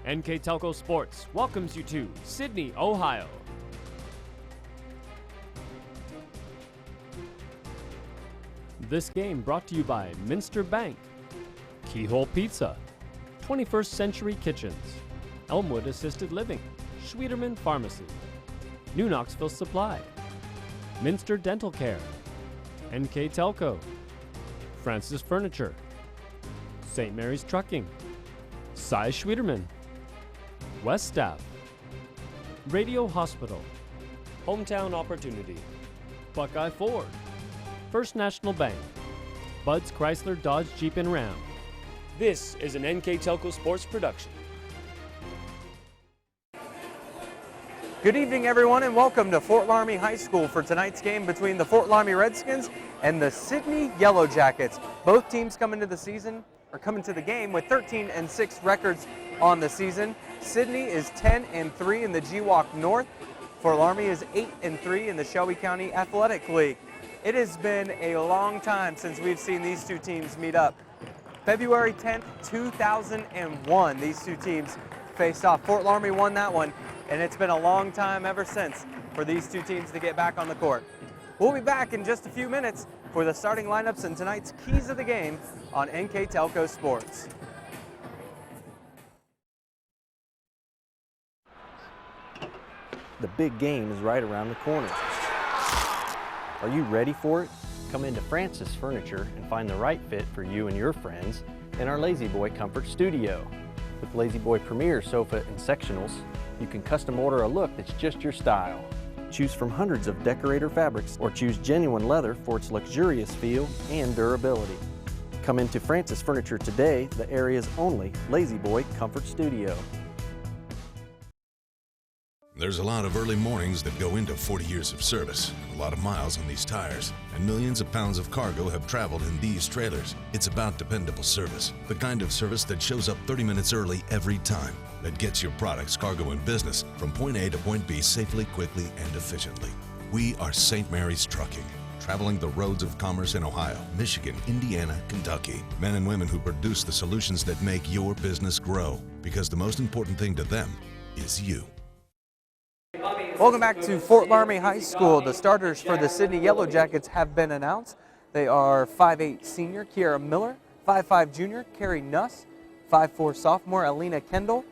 NKTelco Sports welcomes you to Sidney, Ohio. This game brought to you by Minster Bank, Keyhole Pizza, 21st Century Kitchens, Elmwood Assisted Living, Schwieterman Pharmacy, New Knoxville Supply, Minster Dental Care, NKTelco, Francis Furniture, St. Mary's Trucking, Cy Schwieterman, West Staff, Radio Hospital, Hometown Opportunity, Buckeye Ford, First National Bank, Bud's Chrysler Dodge Jeep and Ram. This is an NKTelco Sports production. Good evening, everyone, and welcome to Fort Loramie High School for tonight's game between the Fort Loramie Redskins and the Sidney Yellow Jackets. Both teams come into the game with 13-6 records on the season. Sidney is 10-3 in the GWAC North. Fort Loramie is 8-3 in the Shelby County Athletic League. It has been a long time since we've seen these two teams meet up. February 10th, 2001, these two teams faced off. Fort Loramie won that one, and it's been a long time ever since for these two teams to get back on the court. We'll be back in just a few minutes for the starting lineups and tonight's keys of the game on NKTelco Sports. The big game is right around the corner. Are you ready for it? Come into Francis Furniture and find the right fit for you and your friends in our Lazy Boy Comfort Studio. With Lazy Boy Premier sofa and sectionals, you can custom order a look that's just your style. Choose from hundreds of decorator fabrics or choose genuine leather for its luxurious feel and durability. Come into Francis Furniture today, the area's only Lazy Boy Comfort Studio. There's a lot of early mornings that go into 40 years of service, a lot of miles on these tires, and millions of pounds of cargo have traveled in these trailers. It's about dependable service, the kind of service that shows up 30 minutes early every time, that gets your products, cargo, and business from point A to point B safely, quickly, and efficiently. We are St. Mary's Trucking, traveling the roads of commerce in Ohio, Michigan, Indiana, Kentucky. Men and women who produce the solutions that make your business grow, because the most important thing to them is you. Welcome back to Fort Loramie High School. The starters for the Sidney Yellow Jackets have been announced. They are 5'8" senior Kiara Miller, 5'5" junior Carrie Nuss, 5'4" sophomore Alina Kendall,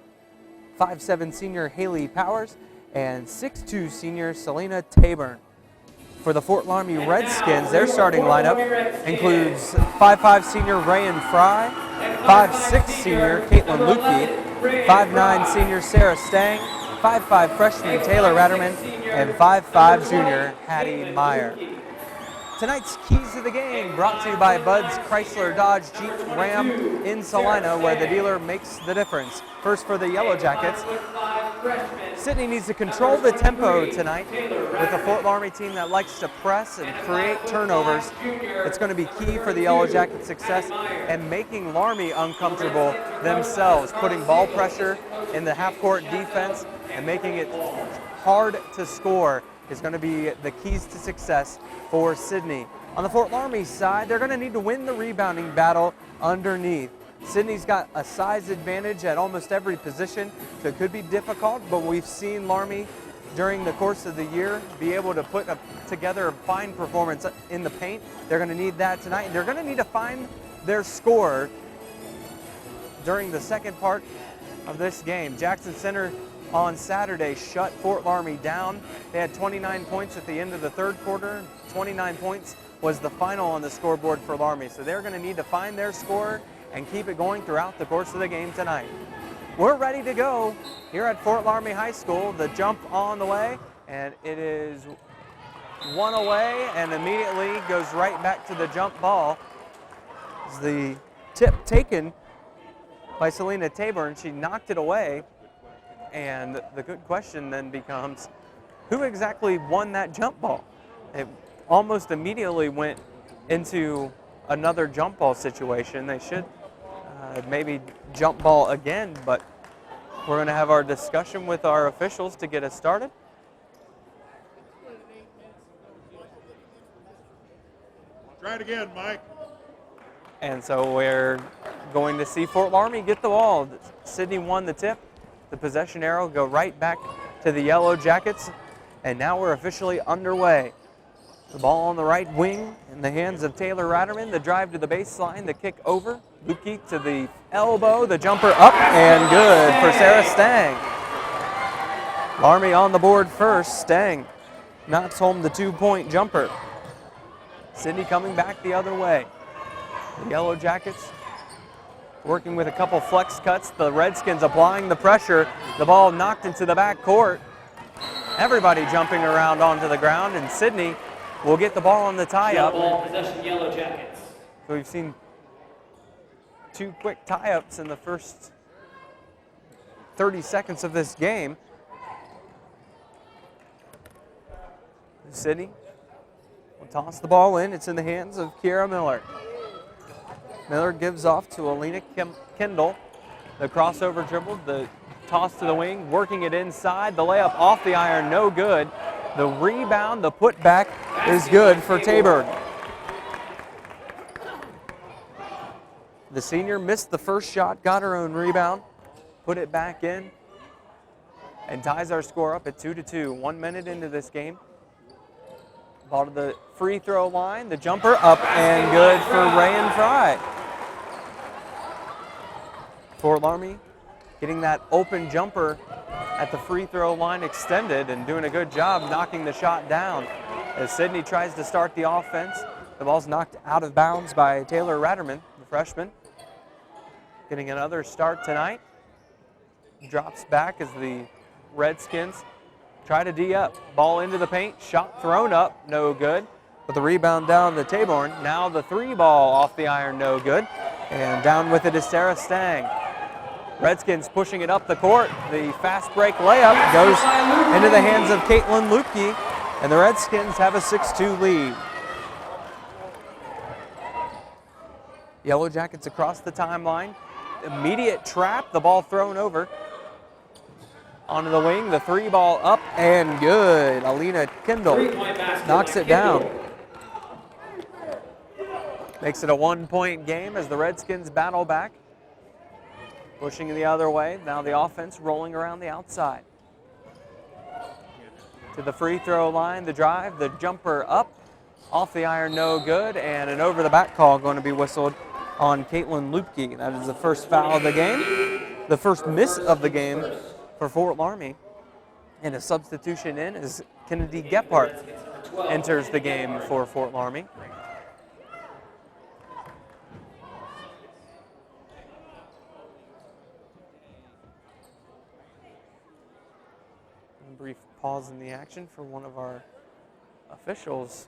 5'7" senior Haley Powers, and 6'2" senior Selena Taburn. For the Fort Loramie Redskins, their starting lineup includes 5'5" senior Rayan Fry, 5'6" senior Caitlin Lukey, 5'9" senior Sarah Stang, 5'5" freshman Taylor Ratterman, and 5'5" junior Hattie Meyer. Tonight's keys to the game brought to you by Bud's Chrysler Dodge Jeep Ram in Salina, where the dealer makes the difference. First for the Yellow Jackets, Sidney needs to control the tempo tonight with a Fort Loramie team that likes to press and create turnovers. It's going to be key for the Yellow Jackets' success and making Loramie uncomfortable themselves, putting ball pressure in the half-court defense and making it hard to score is going to be the keys to success for Sidney. On the Fort Loramie side, they're going to need to win the rebounding battle underneath. Sidney's got a size advantage at almost every position, so it could be difficult, but we've seen Loramie during the course of the year be able to put together a fine performance in the paint. They're going to need that tonight. They're going to need to find their scorer during the second part of this game. Jackson Center on Saturday shut Fort Loramie down. They had 29 points at the end of the third quarter. 29 points was the final on the scoreboard for Loramie. So they're going to need to find their scorer and keep it going throughout the course of the game tonight. We're ready to go here at Fort Loramie High School. The jump on the way, and it is one away and immediately goes right back to the jump ball. It's the tip taken by Selena Taburn. She knocked it away. And the good question then becomes, who exactly won that jump ball? It almost immediately went into another jump ball situation. They should maybe jump ball again, but we're going to have our discussion with our officials to get us started. Try it again, Mike. And so we're going to see Fort Loramie get the ball. Sidney won the tip. the possession arrow go right back to the Yellow Jackets, and now we're officially underway. The ball on the right wing in the hands of Taylor Ratterman. The drive to the baseline, the kick over. Lukey to the elbow, the jumper up and good for Sarah Stang. Loramie on the board first. Stang knocks home the 2-point jumper. Sidney coming back the other way. The Yellow Jackets working with a couple flex cuts. The Redskins applying the pressure. The ball knocked into the back court. Everybody jumping around onto the ground, and Sidney will get the ball on the tie-up. Ball possession, Yellow Jackets. So we've seen 2 quick tie-ups in the first 30 seconds of this game. Sidney will toss the ball in. It's in the hands of Kiera Miller. Miller gives off to Alina Kendall. The crossover dribble, the toss to the wing, working it inside. The layup off the iron, no good. The rebound, the putback is good for Tabor. The senior missed the first shot, got her own rebound, put it back in, and ties our score up at 2-2. 1 minute into this game. Ball to the free throw line, the jumper up and good for Rayan Fry. Fort Loramie getting that open jumper at the free throw line extended and doing a good job knocking the shot down. As Sidney tries to start the offense, the ball's knocked out of bounds by Taylor Ratterman, the freshman. Getting another start tonight. Drops back as the Redskins try to D up. Ball into the paint, shot thrown up, no good. But the rebound down to Taborn. Now the 3-ball off the iron, no good. And down with it is Sarah Stang. Redskins pushing it up the court. The fast break layup goes into the hands of Caitlin Lukey, and the Redskins have a 6-2 lead. Yellow Jackets across the timeline. Immediate trap, the ball thrown over. Onto the wing, the 3-ball up and good. Alina Kendall knocks it down. Makes it a 1-point game as the Redskins battle back. Pushing the other way. Now the offense rolling around the outside. To the free throw line, the drive, the jumper up. Off the iron, no good. And an over the back call going to be whistled on Caitlin Lupke. That is the first foul of the game. The first miss of the game for Fort Loramie. And a substitution in as Kennedy Gephardt enters the game for Fort Loramie. A brief pause in the action for one of our officials.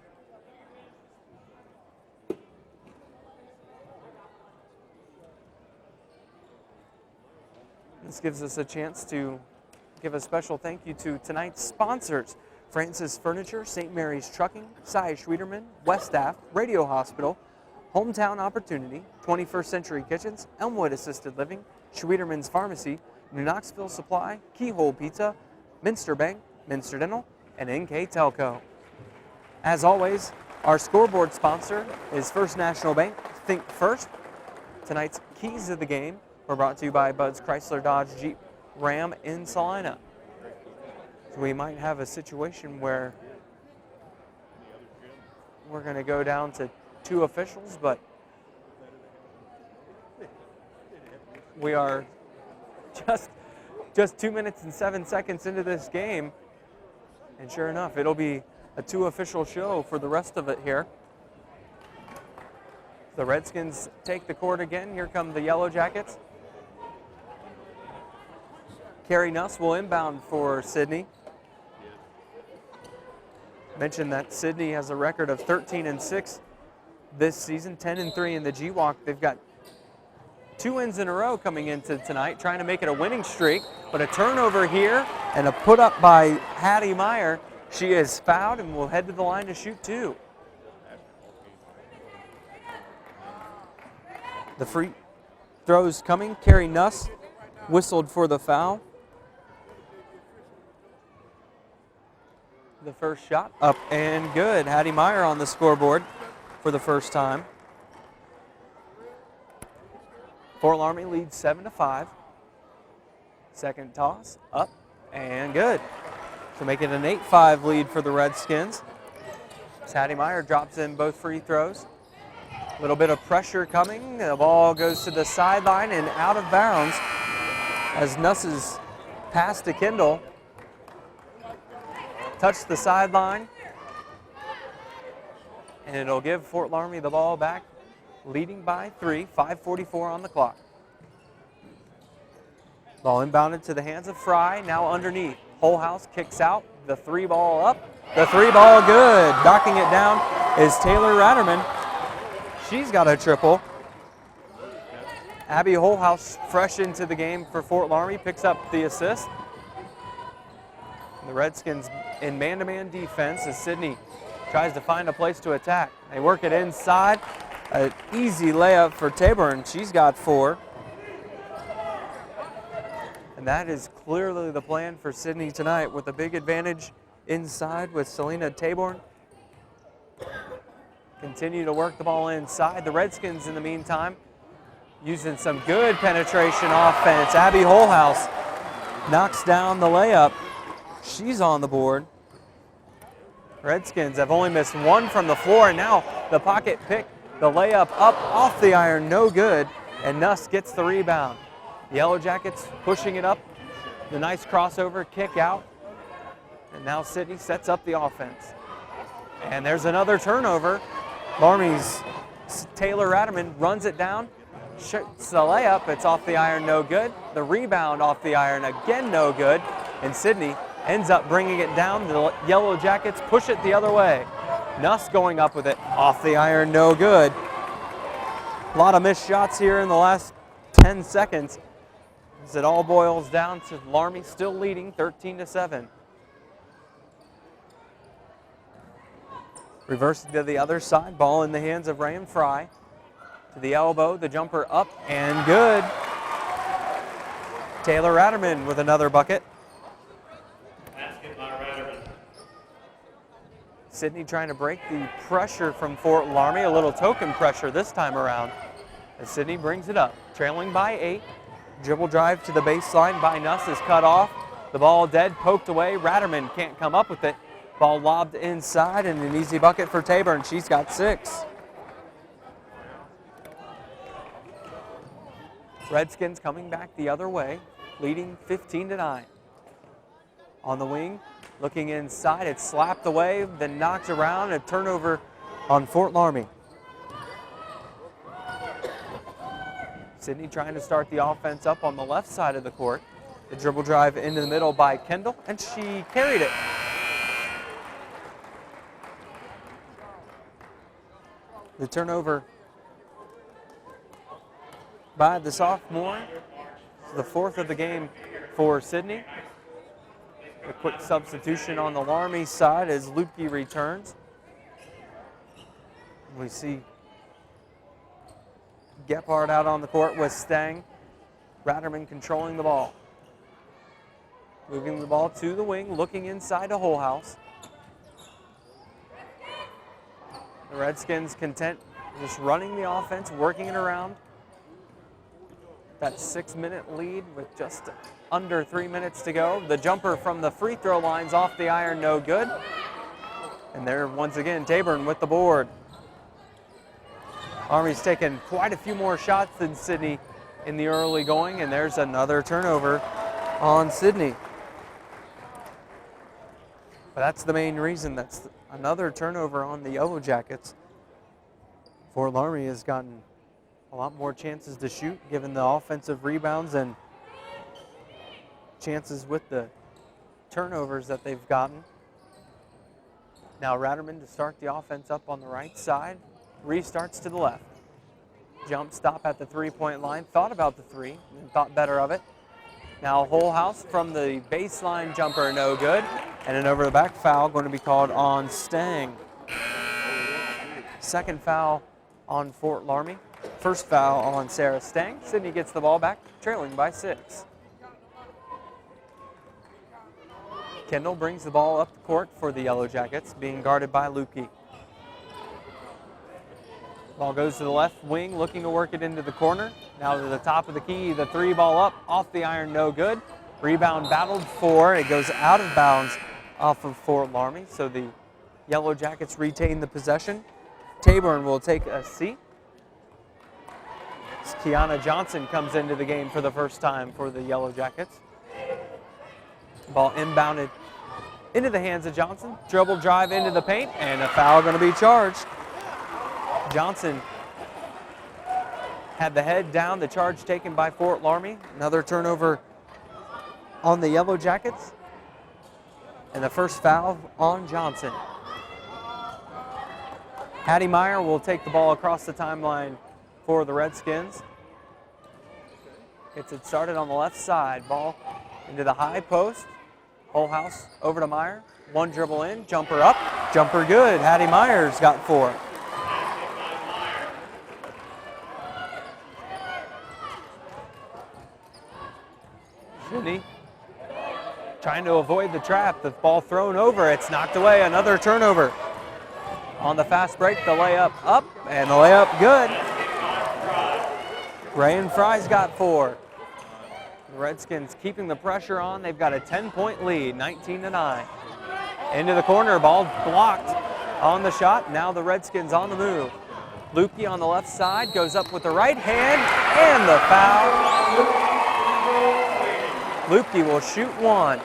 This gives us a chance to give a special thank you to tonight's sponsors: Francis Furniture, St. Mary's Trucking, Cy Schwederman, Westaff, Radio Hospital, Hometown Opportunity, 21st Century Kitchens, Elmwood Assisted Living, Schwederman's Pharmacy, New Knoxville Supply, Keyhole Pizza, Minster Bank, Minster Dental, and NKTelco. As always, our scoreboard sponsor is First National Bank. Think First. Tonight's keys of the game were brought to you by Bud's Chrysler Dodge Jeep Ram in Salina. So we might have a situation where we're going to go down to 2 officials, but we are just 2 minutes and 7 seconds into this game, and sure enough, it'll be a 2 official show for the rest of it here. The Redskins take the court again. Here come the Yellow Jackets. Carrie Nuss will inbound for Sidney. Mentioned that Sidney has a record of 13-6 this season, 10-3 in the GWalk. They've got 2 wins in a row coming into tonight, trying to make it a winning streak, but a turnover here and a put up by Hattie Meyer. She is fouled and will head to the line to shoot 2. The free throws coming. Carrie Nuss whistled for the foul. The first shot up and good. Hattie Meyer on the scoreboard for the first time. Fort Loramie leads 7-5. Second toss, up, and good. To make it an 8-5 lead for the Redskins. Hattie Meyer drops in both free throws. A little bit of pressure coming. The ball goes to the sideline and out of bounds as Nuss's pass to Kendall touched the sideline. And it'll give Fort Loramie the ball back, leading by 3, 5:44 on the clock. Ball inbounded to the hands of Fry, now underneath. Holehouse kicks out, the 3 ball up, the 3 ball good. Knocking it down is Taylor Ratterman. She's got a triple. Abby Holehouse, fresh into the game for Fort Loramie, picks up the assist. The Redskins in man-to-man defense as Sidney tries to find a place to attack. They work it inside. An easy layup for Taborn. She's got 4. And that is clearly the plan for Sidney tonight, with a big advantage inside with Selena Taborn. Continue to work the ball inside. The Redskins, in the meantime, using some good penetration offense. Abby Holehouse knocks down the layup. She's on the board. Redskins have only missed 1 from the floor, and now the pocket pick, the layup up off the iron, no good, and Nuss gets the rebound. The Yellow Jackets pushing it up. The nice crossover kick out. And now Sidney sets up the offense. And there's another turnover. Loramie's Taylor Ratterman runs it down. Shoots the layup. It's off the iron, no good. The rebound off the iron, again, no good. And Sidney ends up bringing it down. The Yellow Jackets push it the other way. Nuss going up with it. Off the iron, no good. A lot of missed shots here in the last 10 seconds. As it all boils down to Loramie still leading 13-7. Reversing to the other side, ball in the hands of Ray and Fry. To the elbow, the jumper up and good. Taylor Ratterman with another bucket. Basket by Ratterman. Sidney trying to break the pressure from Fort Loramie, a little token pressure this time around. As Sidney brings it up, trailing by 8. Dribble drive to the baseline by Nuss is cut off. The ball dead, poked away. Ratterman can't come up with it. Ball lobbed inside and an easy bucket for Taborn. She's got 6. Redskins coming back the other way, leading 15-9. On the wing, looking inside, it's slapped away, then knocked around. A turnover on Fort Loramie. Sidney trying to start the offense up on the left side of the court. The dribble drive into the middle by Kendall, and she carried it. The turnover by the sophomore. The 4th of the game for Sidney. A quick substitution on the Loramie side as Lupke returns. We see Gephardt out on the court with Stang. Ratterman controlling the ball. Moving the ball to the wing, looking inside to Holehouse. The Redskins content just running the offense, working it around. That 6-minute lead with just under 3 minutes to go. The jumper from the free throw line's off the iron, no good. And there, once again, Taborn with the board. Army's taken quite a few more shots than Sidney in the early going, and there's another turnover on Sidney. But that's the main reason. That's another turnover on the Yellow Jackets. Fort Loramie has gotten a lot more chances to shoot, given the offensive rebounds and chances with the turnovers that they've gotten. Now Ratterman to start the offense up on the right side. Restarts to the left. Jump stop at the 3-point line. Thought about the 3 and thought better of it. Now Holehouse from the baseline jumper, no good. And an over the back foul going to be called on Stang. Second foul on Fort Loramie. First foul on Sarah Stang. Sidney gets the ball back, trailing by 6. Kendall brings the ball up the court for the Yellow Jackets, being guarded by Lupke. Ball goes to the left wing, looking to work it into the corner. Now to the top of the key, the 3 ball up, off the iron, no good. Rebound battled for. It goes out of bounds off of Fort Loramie. So the Yellow Jackets retain the possession. Taborn will take a seat. Kiana Johnson comes into the game for the first time for the Yellow Jackets. Ball inbounded into the hands of Johnson. Dribble drive into the paint, and a foul going to be charged. Johnson had the head down, the charge taken by Fort Loramie. Another turnover on the Yellow Jackets. And the first foul on Johnson. Hattie Meyer will take the ball across the timeline for the Redskins. Gets it started on the left side. Ball into the high post. Whole house over to Meyer. One dribble in, jumper up, jumper good. Hattie Meyer's got 4. Sidney trying to avoid the trap. The ball thrown over. It's knocked away. Another turnover. On the fast break, the layup up, and the layup good. Ray and Fry's got 4. The Redskins keeping the pressure on. They've got a 10-point lead, 19-9. Into the corner, ball blocked on the shot. Now the Redskins on the move. Lukey on the left side goes up with the right hand, and the foul. Lukey will shoot 1.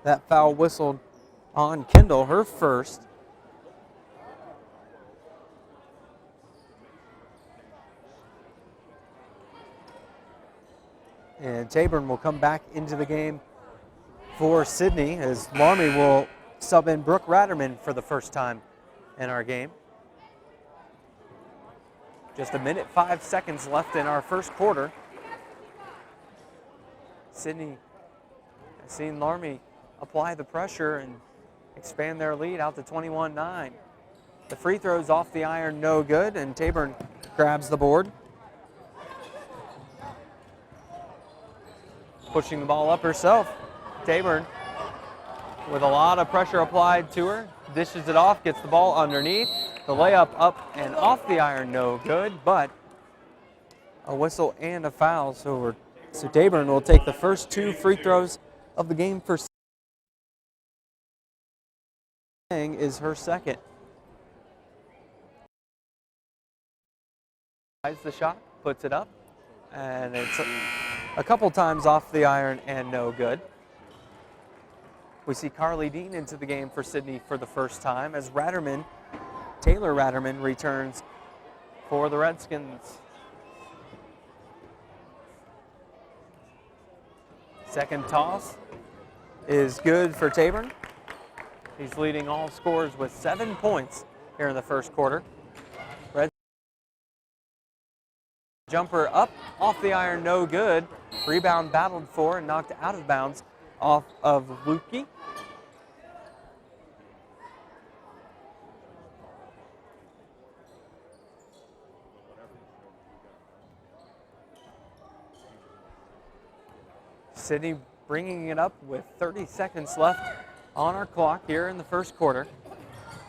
That foul whistled on Kendall, her first. And Taborn will come back into the game for Sidney as Loramie will sub in Brooke Ratterman for the first time in our game. Just 1:05 left in our first quarter. Sidney has seen Loramie apply the pressure and expand their lead out to 21-9. The free throws off the iron, no good, and Taborn grabs the board. Pushing the ball up herself. Taborn, with a lot of pressure applied to her, dishes it off, gets the ball underneath. The layup up and off the iron, no good, but a whistle and a foul. So Taborn will take the first 2 free throws of the game for is her second. The shot, puts it up, and it's a couple times off the iron and no good. We see Carly Dean into the game for Sidney for the first time as Taylor Ratterman returns for the Redskins. Second toss is good for Taborn. He's leading all scorers with 7 points here in the first quarter. Red jumper up, off the iron, no good. Rebound battled for and knocked out of bounds off of Lukey. Sidney bringing it up with 30 seconds left on our clock here in the first quarter.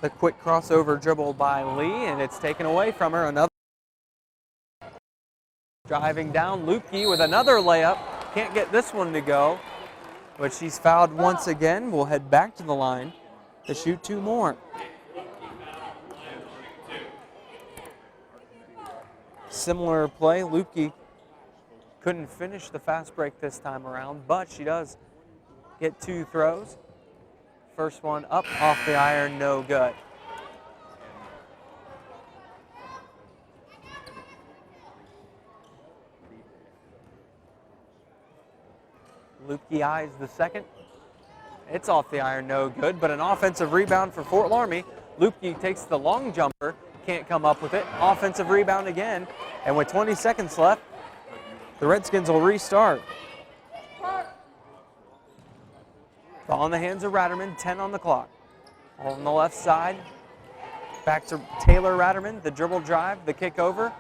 The quick crossover dribble by Lee, and it's taken away from her. Another driving down, Lukey with another layup. Can't get this one to go, but she's fouled once again. We'll head back to the line to shoot 2 more. Similar play, Lukey couldn't finish the fast break this time around, but she does get 2 throws. First one up, off the iron, no good. Lukey eyes the second. It's off the iron, no good, but an offensive rebound for Fort Loramie. Lukey takes the long jumper, can't come up with it. Offensive rebound again, and with 20 seconds left, the Redskins will restart. Ball in the hands of Ratterman, 10 on the clock. On the left side, back to Taylor Ratterman, the dribble drive, the kick over.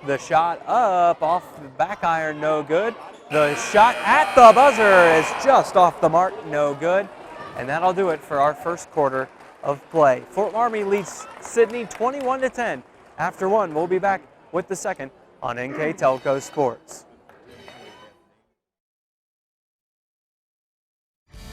The shot up, off the back iron, no good. The shot at the buzzer is just off the mark, no good. And that'll do it for our first quarter of play. Fort Loramie leads Sidney 21-10 After one, we'll be back with the second on NKTelco Sports.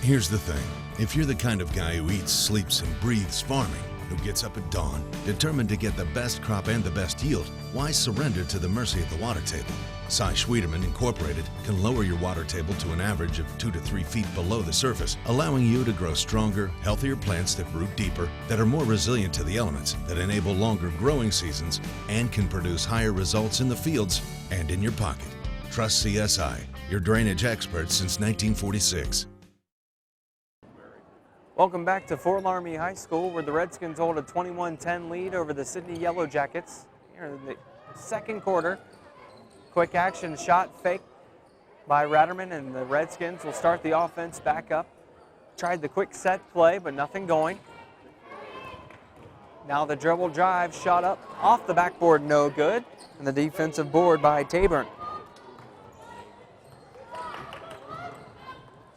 Here's the thing. If you're the kind of guy who eats, sleeps, and breathes farming, who gets up at dawn, determined to get the best crop and the best yield, why surrender to the mercy of the water table? Cy Schwiederman Incorporated can lower your water table to an average of 2 to 3 feet below the surface, allowing you to grow stronger, healthier plants that root deeper, that are more resilient to the elements, that enable longer growing seasons, and can produce higher results in the fields and in your pocket. Trust CSI, your drainage expert since 1946. Welcome back to Fort Loramie High School, where the Redskins hold a 21-10 lead over the Sidney Yellow Jackets here in the second quarter. Quick action shot fake by Ratterman, and the Redskins will start the offense back up. Tried the quick set play, but nothing going. Now the dribble drive shot up off the backboard, no good. And the defensive board by Taburn.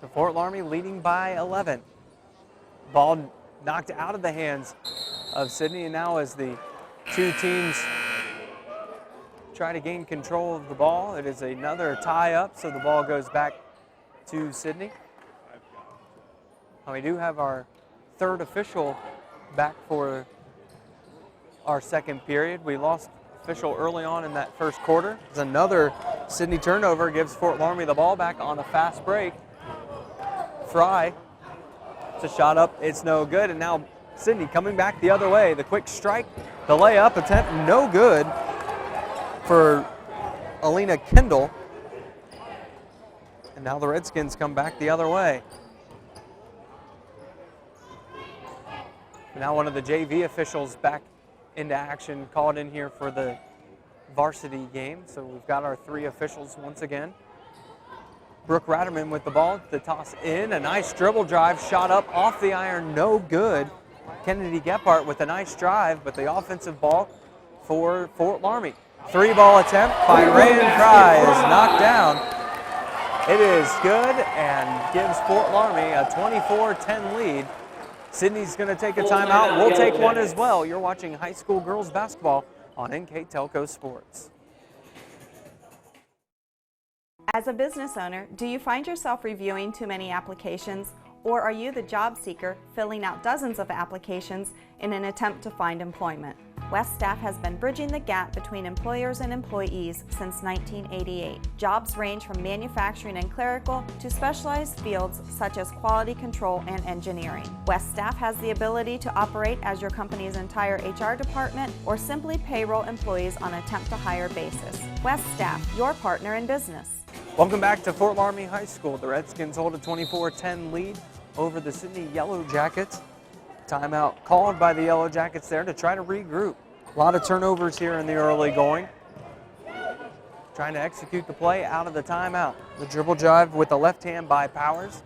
So Fort Loramie leading by 11. Ball knocked out of the hands of Sidney, and now as the two teams try to gain control of the ball, it is another tie-up, so the ball goes back to Sidney. We do have our third official back for our second period. We lost official early on in that first quarter. There's another Sidney turnover, gives Fort Loramie the ball back on a fast break. Fry. A shot up, it's no good, and now Sidney coming back the other way. The quick strike, the layup attempt, no good for Alina Kendall. And now the Redskins come back the other way. Now one of the JV officials back into action, called in here for the varsity game. So we've got our three officials once again. Brooke Ratterman with the ball, the toss in, a nice dribble drive, shot up off the iron, no good. Kennedy Gephardt with a nice drive, but the offensive ball for Fort Loramie. Three-ball attempt by Rayan Fry is knocked down. It is good and gives Fort Loramie a 24-10 lead. Sidney's going to take a timeout. We'll take one as well. You're watching high school girls basketball on NKTelco Sports. As a business owner, do you find yourself reviewing too many applications, or are you the job seeker filling out dozens of applications in an attempt to find employment? West Staff has been bridging the gap between employers and employees since 1988. Jobs range from manufacturing and clerical to specialized fields such as quality control and engineering. West Staff has the ability to operate as your company's entire HR department or simply payroll employees on a temp-to-hire basis. West Staff, your partner in business. Welcome back to Fort Loramie High School. The Redskins hold a 24-10 lead over the Sidney Yellow Jackets. Timeout called by the Yellow Jackets there to try to regroup. A lot of turnovers here in the early going. Trying to execute the play out of the timeout. The dribble drive with the left hand by Powers.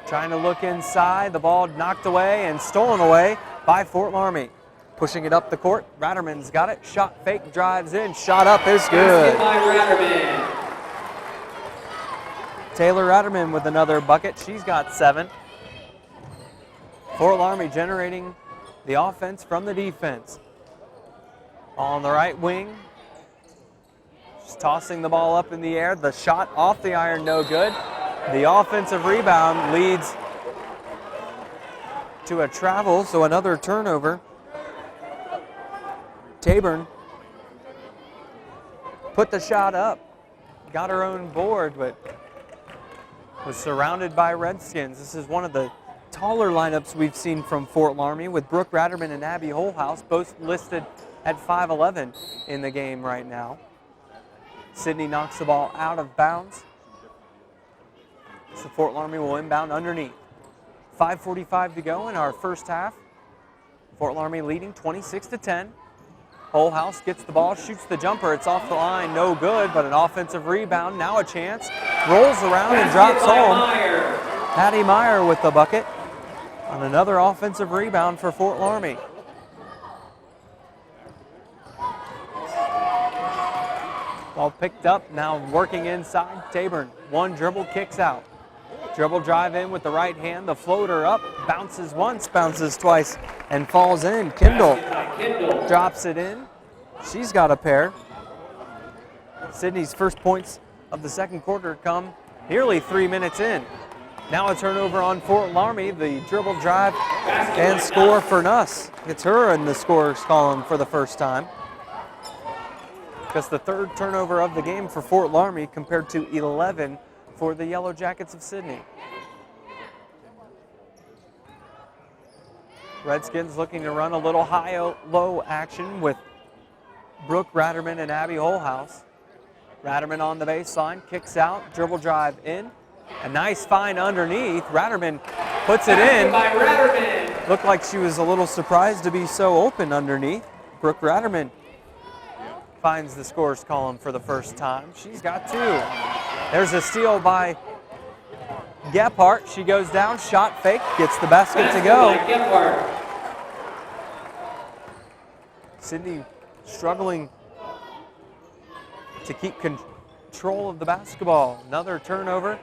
Trying to look inside. The ball knocked away and stolen away by Fort Loramie. Pushing it up the court. Ratterman's got it. Shot fake, drives in. Shot up is good. By Ratterman. Taylor Ratterman with another bucket. She's got 7. Fort Loramie generating the offense from the defense. On the right wing. Just tossing the ball up in the air. The shot off the iron, no good. The offensive rebound leads to a travel, so another turnover. Taburn put the shot up. Got her own board, but was surrounded by Redskins. This is one of the taller lineups we've seen from Fort Loramie, with Brooke Ratterman and Abby Holhouse both listed at 5'11" in the game right now. Sidney knocks the ball out of bounds. So Fort Loramie will inbound underneath. 5:45 to go in our first half. Fort Loramie leading 26-10. Holhouse gets the ball, shoots the jumper. It's off the line, no good, but an offensive rebound. Now a chance. Rolls around and drops home. Patty Meyer with the bucket on another offensive rebound for Fort Loramie. Ball picked up, now working inside. Taburn, one dribble, kicks out. Dribble drive in with the right hand, the floater up, bounces once, bounces twice, and falls in. Kendall drops it in. She's got a pair. Sidney's first points of the second quarter come nearly 3 minutes in. Now a turnover on Fort Loramie. The dribble drive and score for Nuss. It's her in the scorers column for the first time. Just the third turnover of the game for Fort Loramie compared to 11 for the Yellow Jackets of Sidney. Redskins looking to run a little high-low action with Brooke Ratterman and Abby Holhouse. Ratterman on the baseline, kicks out, dribble drive in. A nice find underneath. Ratterman puts it in. Looked like she was a little surprised to be so open underneath. Brooke Ratterman finds the scores column for the first time. She's got two. There's a steal by Gephardt. She goes down, shot fake, gets the basket to go. Sidney struggling to keep control of the basketball. Another turnover.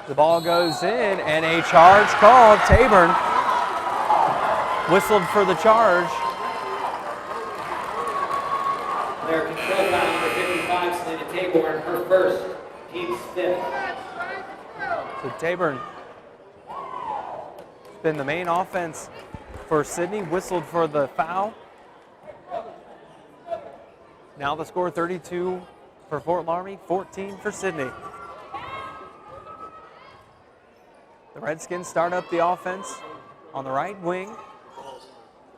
The ball goes in, and a charge called. Taborn whistled for the charge. Their control foul number 55, Selena Taborn, her first, team's fifth. So Taborn has been the main offense for Sidney, whistled for the foul. Now the score 32 for Fort Loramie, 14 for Sidney. The Redskins start up the offense on the right wing.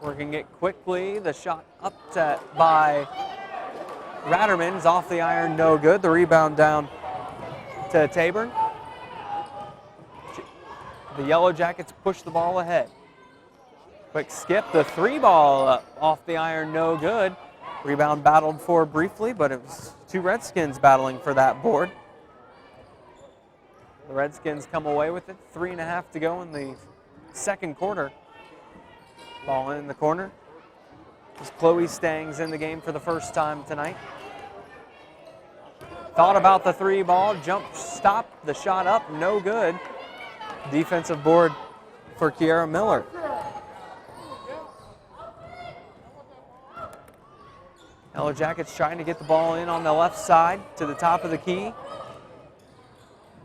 Working it quickly. The shot up by Ratterman's off the iron, no good. The rebound down to Taborn. The Yellow Jackets push the ball ahead. Quick skip, the three ball up off the iron, no good. Rebound battled for briefly, but it was two Redskins battling for that board. The Redskins come away with it. 3.5 to go in the second quarter. Ball in the corner. As Chloe Stangs in the game for the first time tonight. Thought about the three ball, jump stop, the shot up, no good. Defensive board for Kiara Miller. Yellow Jackets trying to get the ball in on the left side to the top of the key.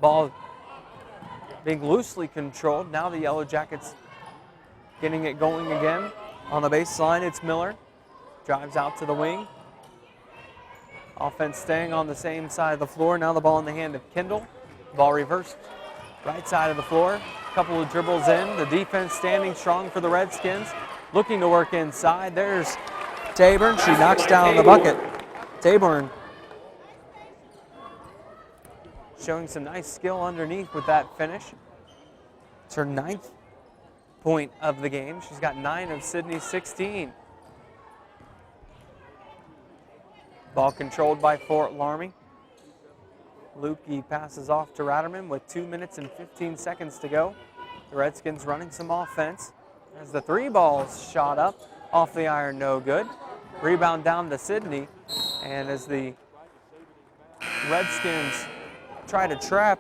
Ball being loosely controlled. Now the Yellow Jackets getting it going again. On the baseline, it's Miller. Drives out to the wing. Offense staying on the same side of the floor. Now the ball in the hand of Kendall. Ball reversed. Right side of the floor. Couple of dribbles in. The defense standing strong for the Redskins. Looking to work inside. There's Taborn. She knocks down the bucket. Taborn showing some nice skill underneath with that finish. It's her 9th point of the game. She's got 9 of Sidney's 16. Ball controlled by Fort Loramie. Lukey passes off to Ratterman with 2 minutes and 15 seconds to go. The Redskins running some offense. As the three balls shot up, off the iron, no good. Rebound down to Sidney. And as the Redskins try to trap,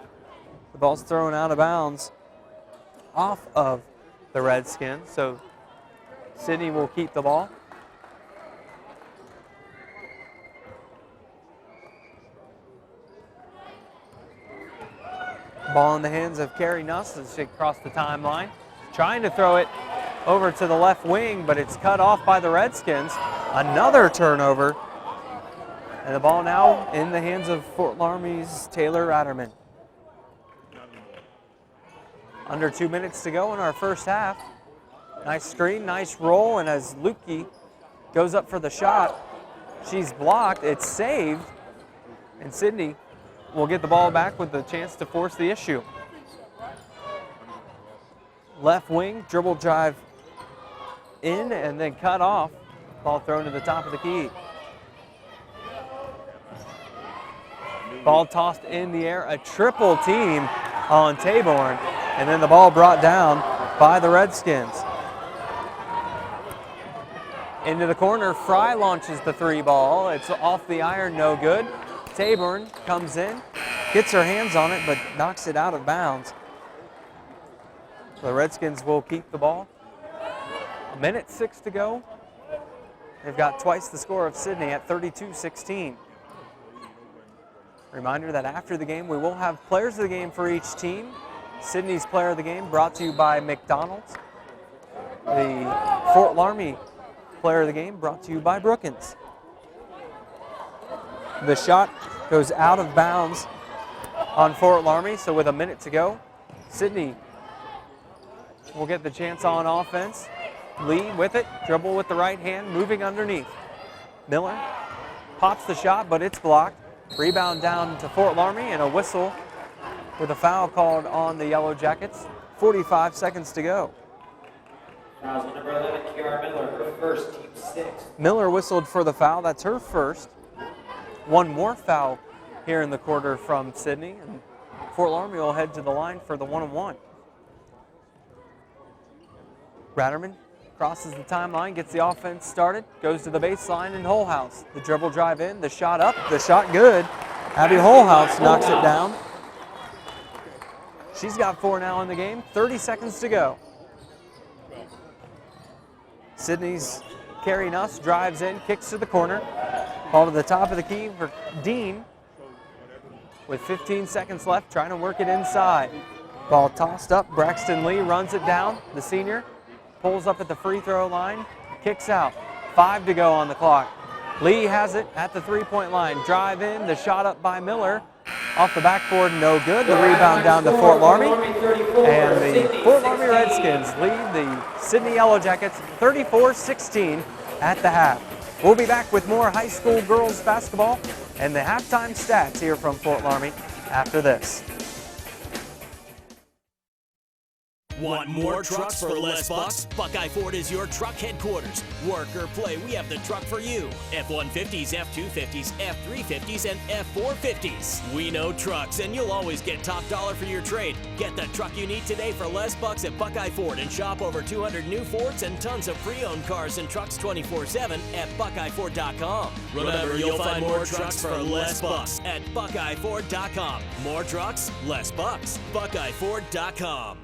the ball's thrown out of bounds off of the Redskins. So Sidney will keep the ball. Ball in the hands of Carrie Nuss as she crossed the timeline. Trying to throw it over to the left wing, but it's cut off by the Redskins. Another turnover. And the ball now in the hands of Fort Loramie's Taylor Ratterman. Under 2 minutes to go in our first half. Nice screen, nice roll, and as Lukey goes up for the shot, she's blocked, it's saved, and Sidney will get the ball back with the chance to force the issue. Left wing, dribble drive in and then cut off. Ball thrown to the top of the key. Ball tossed in the air, a triple team on Taborn, and then the ball brought down by the Redskins. Into the corner, Fry launches the three ball. It's off the iron, no good. Taborn comes in, gets her hands on it, but knocks it out of bounds. So the Redskins will keep the ball. 1:06 to go They've got twice the score of Sidney at 32-16. Reminder that after the game, we will have players of the game for each team. Sidney's player of the game brought to you by McDonald's. The Fort Loramie player of the game brought to you by Brookins. The shot goes out of bounds on Fort Loramie, so with a minute to go, Sidney will get the chance on offense. Lee with it, dribble with the right hand, moving underneath. Miller pops the shot, but it's blocked. Rebound down to Fort Loramie, and a whistle with a foul called on the Yellow Jackets. 45 seconds to go. Fouls on number 11, Kiara Miller, her first, team 6. Miller whistled for the foul. That's her first. One more foul here in the quarter from Sidney, and Fort Loramie will head to the line for the 1-on-1. Ratterman crosses the timeline, gets the offense started, goes to the baseline, and Holhouse. The dribble drive in, the shot up, the shot good. Abby Holhouse knocks it down. She's got 4 now in the game, 30 seconds to go. Sidney's Carrie Nuss drives in, kicks to the corner. Ball to the top of the key for Dean. With 15 seconds left, trying to work it inside. Ball tossed up, Braxton Lee runs it down. The senior pulls up at the free throw line, kicks out. 5 to go on the clock. Lee has it at the three-point line. Drive in, the shot up by Miller. Off the backboard, no good. The rebound down to Fort Loramie. And the Fort Loramie Redskins lead the Sidney Yellow Jackets 34-16 at the half. We'll be back with more high school girls basketball and the halftime stats here from Fort Loramie after this. Want more trucks for less bucks? Buckeye Ford is your truck headquarters. Work or play, we have the truck for you. F-150s, F-250s, F-350s, and F-450s. We know trucks, and you'll always get top dollar for your trade. Get the truck you need today for less bucks at Buckeye Ford and shop over 200 new Fords and tons of pre-owned cars and trucks 24/7 at BuckeyeFord.com. Remember, you'll find more trucks for less bucks at BuckeyeFord.com. More trucks, less bucks. BuckeyeFord.com.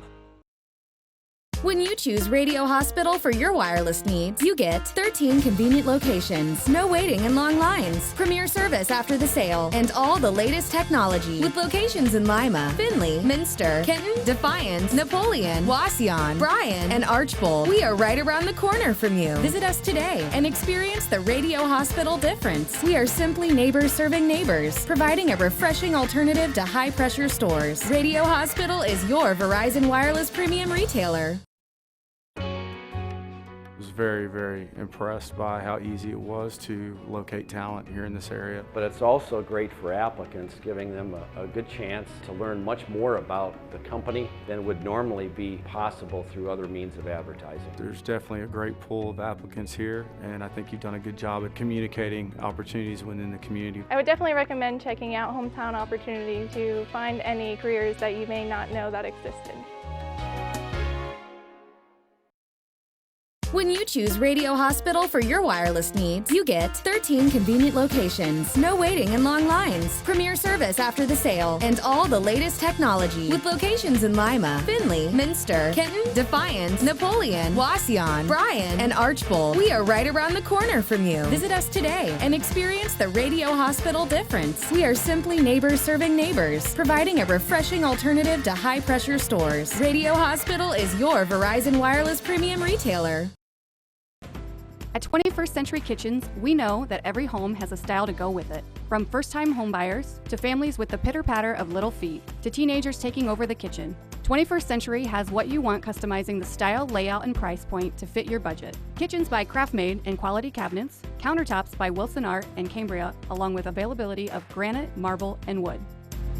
When you choose Radio Hospital for your wireless needs, you get 13 convenient locations, no waiting and long lines, premier service after the sale, and all the latest technology. With locations in Lima, Findlay, Minster, Kenton, Defiance, Napoleon, Wauseon, Bryan, and Archbold, we are right around the corner from you. Visit us today and experience the Radio Hospital difference. We are simply neighbors serving neighbors, providing a refreshing alternative to high-pressure stores. Radio Hospital is your Verizon Wireless premium retailer. I was very, very impressed by how easy it was to locate talent here in this area. But it's also great for applicants, giving them a good chance to learn much more about the company than would normally be possible through other means of advertising. There's definitely a great pool of applicants here, and I think you've done a good job at communicating opportunities within the community. I would definitely recommend checking out Hometown Opportunity to find any careers that you may not know that existed. When you choose Radio Hospital for your wireless needs, you get 13 convenient locations, no waiting and long lines, premier service after the sale, and all the latest technology. With locations in Lima, Findlay, Minster, Kenton, Defiance, Napoleon, Wauseon, Bryan, and Archbold, we are right around the corner from you. Visit us today and experience the Radio Hospital difference. We are simply neighbors serving neighbors, providing a refreshing alternative to high-pressure stores. Radio Hospital is your Verizon Wireless premium retailer. At 21st Century Kitchens, we know that every home has a style to go with it. From first-time homebuyers, to families with the pitter-patter of little feet, to teenagers taking over the kitchen, 21st Century has what you want, customizing the style, layout, and price point to fit your budget. Kitchens by Craftmade and quality cabinets, countertops by Wilson Art and Cambria, along with availability of granite, marble, and wood.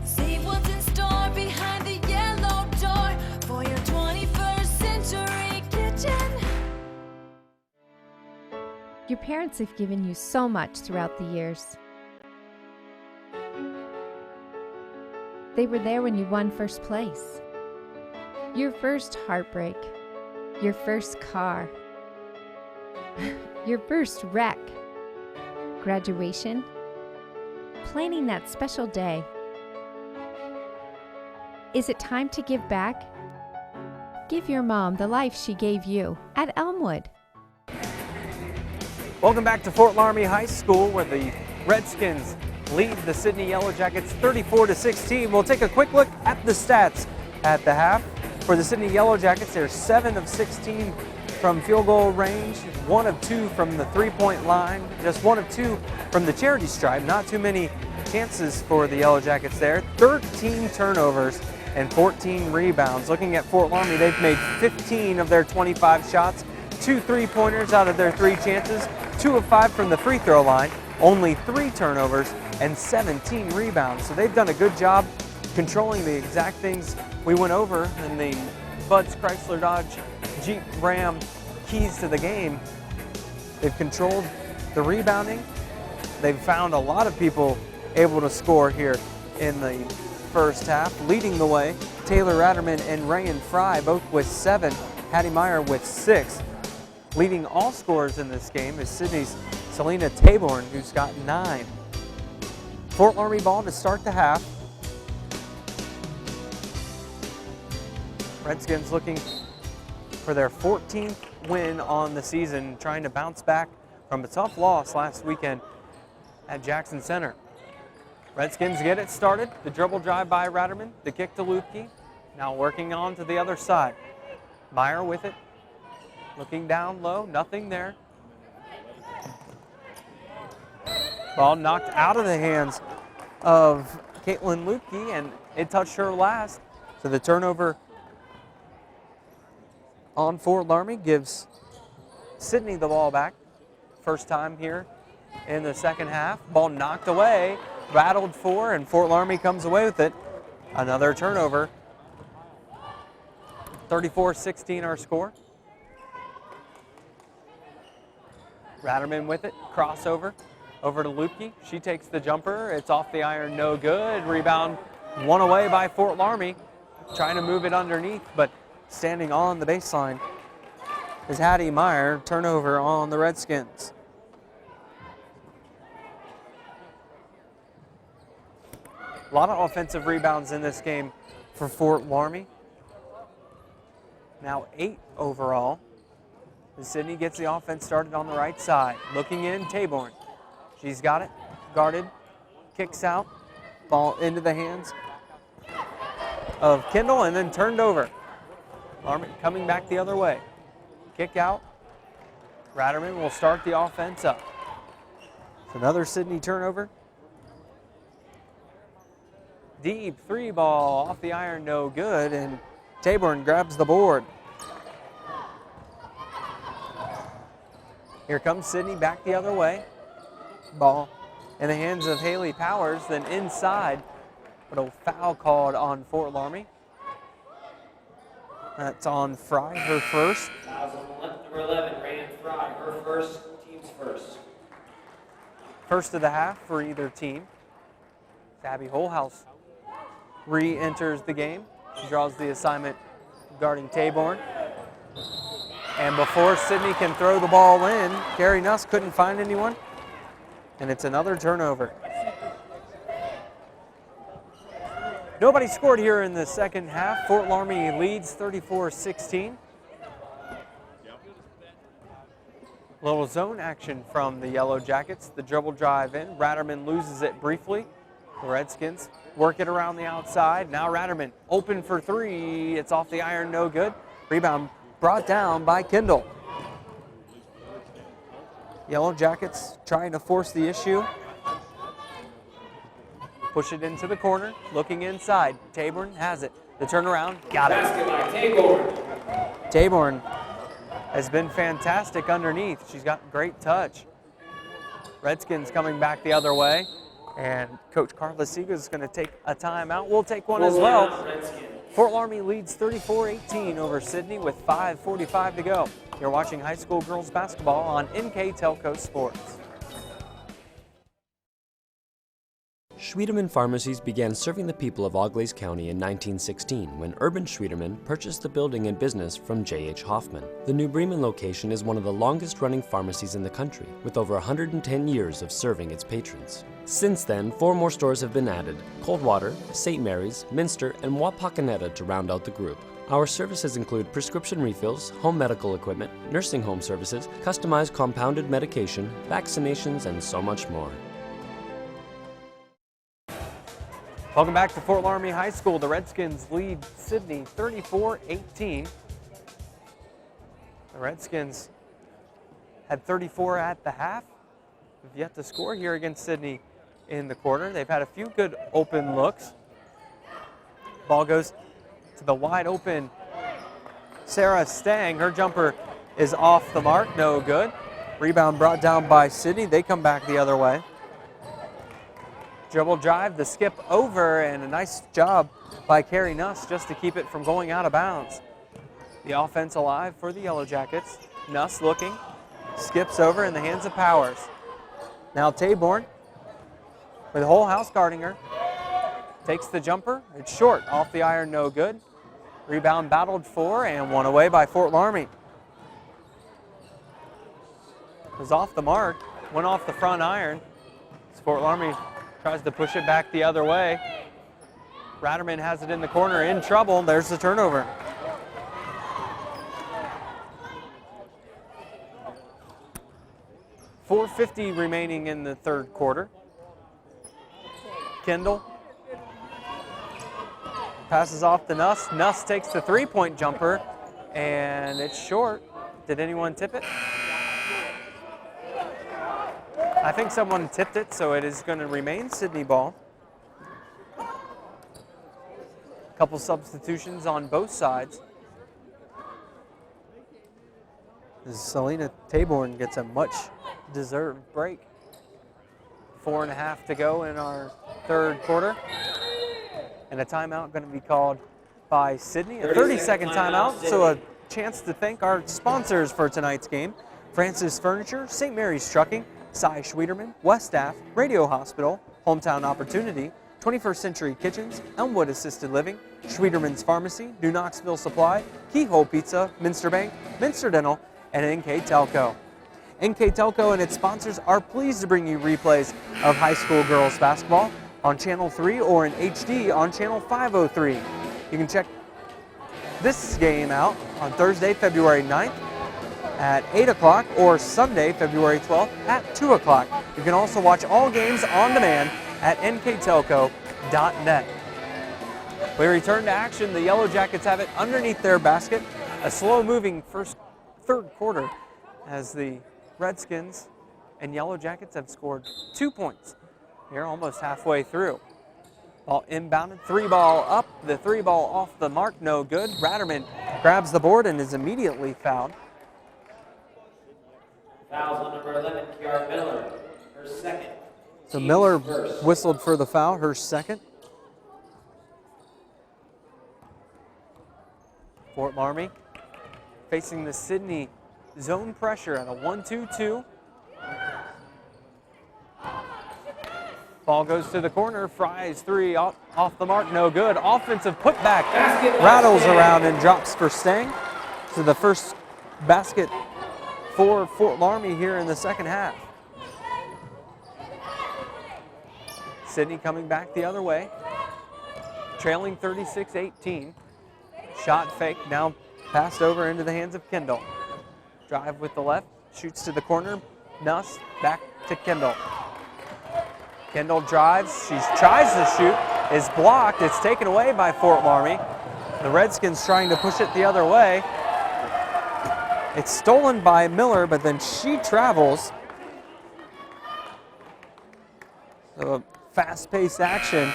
See what's in store behind the yellow door for your 21st Century Kitchen. Your parents have given you so much throughout the years. They were there when you won first place. Your first heartbreak. Your first car. Your first wreck. Graduation. Planning that special day. Is it time to give back? Give your mom the life she gave you at Elmwood. Welcome back to Fort Loramie High School, where the Redskins lead the Sidney Yellow Jackets 34-16. We'll take a quick look at the stats at the half. For the Sidney Yellow Jackets, they're 7 of 16 from field goal range, 1 of 2 from the three-point line, just 1 of 2 from the charity stripe. Not too many chances for the Yellow Jackets there. 13 turnovers and 14 rebounds. Looking at Fort Loramie, they've made 15 of their 25 shots, 2 3-pointers out of their 3 chances, 2 of 5 from the free throw line, only 3 turnovers and 17 rebounds. So they've done a good job controlling the exact things we went over in the Bud's Chrysler Dodge Jeep Ram keys to the game. They've controlled the rebounding. They've found a lot of people able to score here in the first half. Leading the way, Taylor Ratterman and Rayan Fry, both with 7. Hattie Meyer with 6. Leading all scorers in this game is Sidney's Selena Taborn, who's got 9. Fort Loramie ball to start the half. Redskins looking for their 14th win on the season, trying to bounce back from a tough loss last weekend at Jackson Center. Redskins get it started. The dribble drive by Ratterman, the kick to Lupke. Now working on to the other side. Meyer with it. Looking down low, nothing there. Ball knocked out of the hands of Caitlin Lupke, and it touched her last. So the turnover on Fort Loramie gives Sidney the ball back. First time here in the second half. Ball knocked away, rattled for, and Fort Loramie comes away with it. Another turnover. 34-16 our score. Ratterman with it, crossover over to Lupke. She takes the jumper. It's off the iron, no good. Rebound one away by Fort Loramie. Trying to move it underneath, but standing on the baseline is Hattie Meyer. Turnover on the Redskins. A lot of offensive rebounds in this game for Fort Loramie. Now 8 overall. And Sidney gets the offense started on the right side. Looking in, Taborn. She's got it, guarded, kicks out, ball into the hands of Kendall and then turned over. Loramie coming back the other way. Kick out. Ratterman will start the offense up. It's another Sidney turnover. Deep 3 ball off the iron, no good, and Taborn grabs the board. Here comes Sidney back the other way. Ball in the hands of Haley Powers, then inside, but a foul called on Fort Loramie. That's on Fry, her first. Fouls on number 11, Rayan Fry, her first, team's first. First of the half for either team. Abby Holhouse re-enters the game. She draws the assignment guarding Taborn. And before Sidney can throw the ball in, Carrie Nuss couldn't find anyone. And it's another turnover. Nobody scored here in the second half. Fort Loramie leads 34-16. Little zone action from the Yellow Jackets. The dribble drive in. Ratterman loses it briefly. The Redskins work it around the outside. Now Ratterman open for 3. It's off the iron, no good. Rebound brought down by Kendall. Yellow Jackets trying to force the issue. Push it into the corner, looking inside. Taborn has it. The turnaround, got it. Basket by Taborn. Taborn has been fantastic underneath. She's got great touch. Redskins coming back the other way. And Coach Carla Siga is going to take a timeout. We'll take one as well. Fort Loramie leads 34-18 over Sidney with 5:45 to go. You're watching high school girls basketball on NKTelco Sports. Schwiedemann Pharmacies began serving the people of Auglaize County in 1916 when Urban Schwiedemann purchased the building and business from J.H. Hoffman. The New Bremen location is one of the longest-running pharmacies in the country, with over 110 years of serving its patrons. Since then, 4 more stores have been added: Coldwater, St. Mary's, Minster, and Wapakoneta to round out the group. Our services include prescription refills, home medical equipment, nursing home services, customized compounded medication, vaccinations, and so much more. Welcome back to Fort Loramie High School. The Redskins lead Sidney 34-18. The Redskins had 34 at the half. Have yet to score here against Sidney in the quarter. They've had a few good open looks. Ball goes to the wide open Sarah Stang. Her jumper is off the mark, no good. Rebound brought down by Sidney. They come back the other way. Dribble drive, the skip over, and a nice job by Carrie Nuss just to keep it from going out of bounds. The offense alive for the Yellow Jackets. Nuss looking, skips over in the hands of Powers. Now Taborn with the whole house guarding her. Takes the jumper, it's short, off the iron, no good. Rebound battled for and won away by Fort Loramie. It was off the mark, went off the front iron. Fort Loramie tries to push it back the other way. Ratterman has it in the corner, in trouble. There's the turnover. .450 remaining in the third quarter. Kendall passes off to Nuss. Nuss takes the three-point jumper, and it's short. Did anyone tip it? I think someone tipped it, so it is going to remain Sidney ball. A couple substitutions on both sides. As Selena Taborn gets a much-deserved break. 4.5 to go in our third quarter. And a timeout going to be called by Sidney. A 30-second timeout, so a chance to thank our sponsors for tonight's game. Francis Furniture, St. Mary's Trucking, Cy Schwieterman, West Staff, Radio Hospital, Hometown Opportunity, 21st Century Kitchens, Elmwood Assisted Living, Schwieterman's Pharmacy, New Knoxville Supply, Keyhole Pizza, Minster Bank, Minster Dental, and NKTelco. NKTelco and its sponsors are pleased to bring you replays of high school girls basketball on Channel 3 or in HD on Channel 503. You can check this game out on Thursday, February 9th at 8 o'clock or Sunday, February 12th at 2 o'clock. You can also watch all games on demand at nktelco.net. We return to action. The Yellow Jackets have it underneath their basket. A slow-moving third quarter as the Redskins and Yellow Jackets have scored 2 points here almost halfway through. Ball inbounded, three ball up, the three ball off the mark, no good. Ratterman grabs the board and is immediately fouled. Fouls on number 11, Kiara Miller, her second. So Miller whistled for the foul, her second. Fort Loramie facing the Sidney zone pressure at a 1-2-2. Ball goes to the corner. Fry's three off the mark, no good. Offensive putback rattles around and drops for Stang. So the first basket for Fort Loramie here in the second half. Sidney coming back the other way, trailing 36-18. Shot fake, now passed over into the hands of Kendall. Drive with the left, shoots to the corner. Nuss back to Kendall. Kendall drives, she tries to shoot, is blocked. It's taken away by Fort Loramie. The Redskins trying to push it the other way. It's stolen by Miller, but then she travels. So fast-paced action.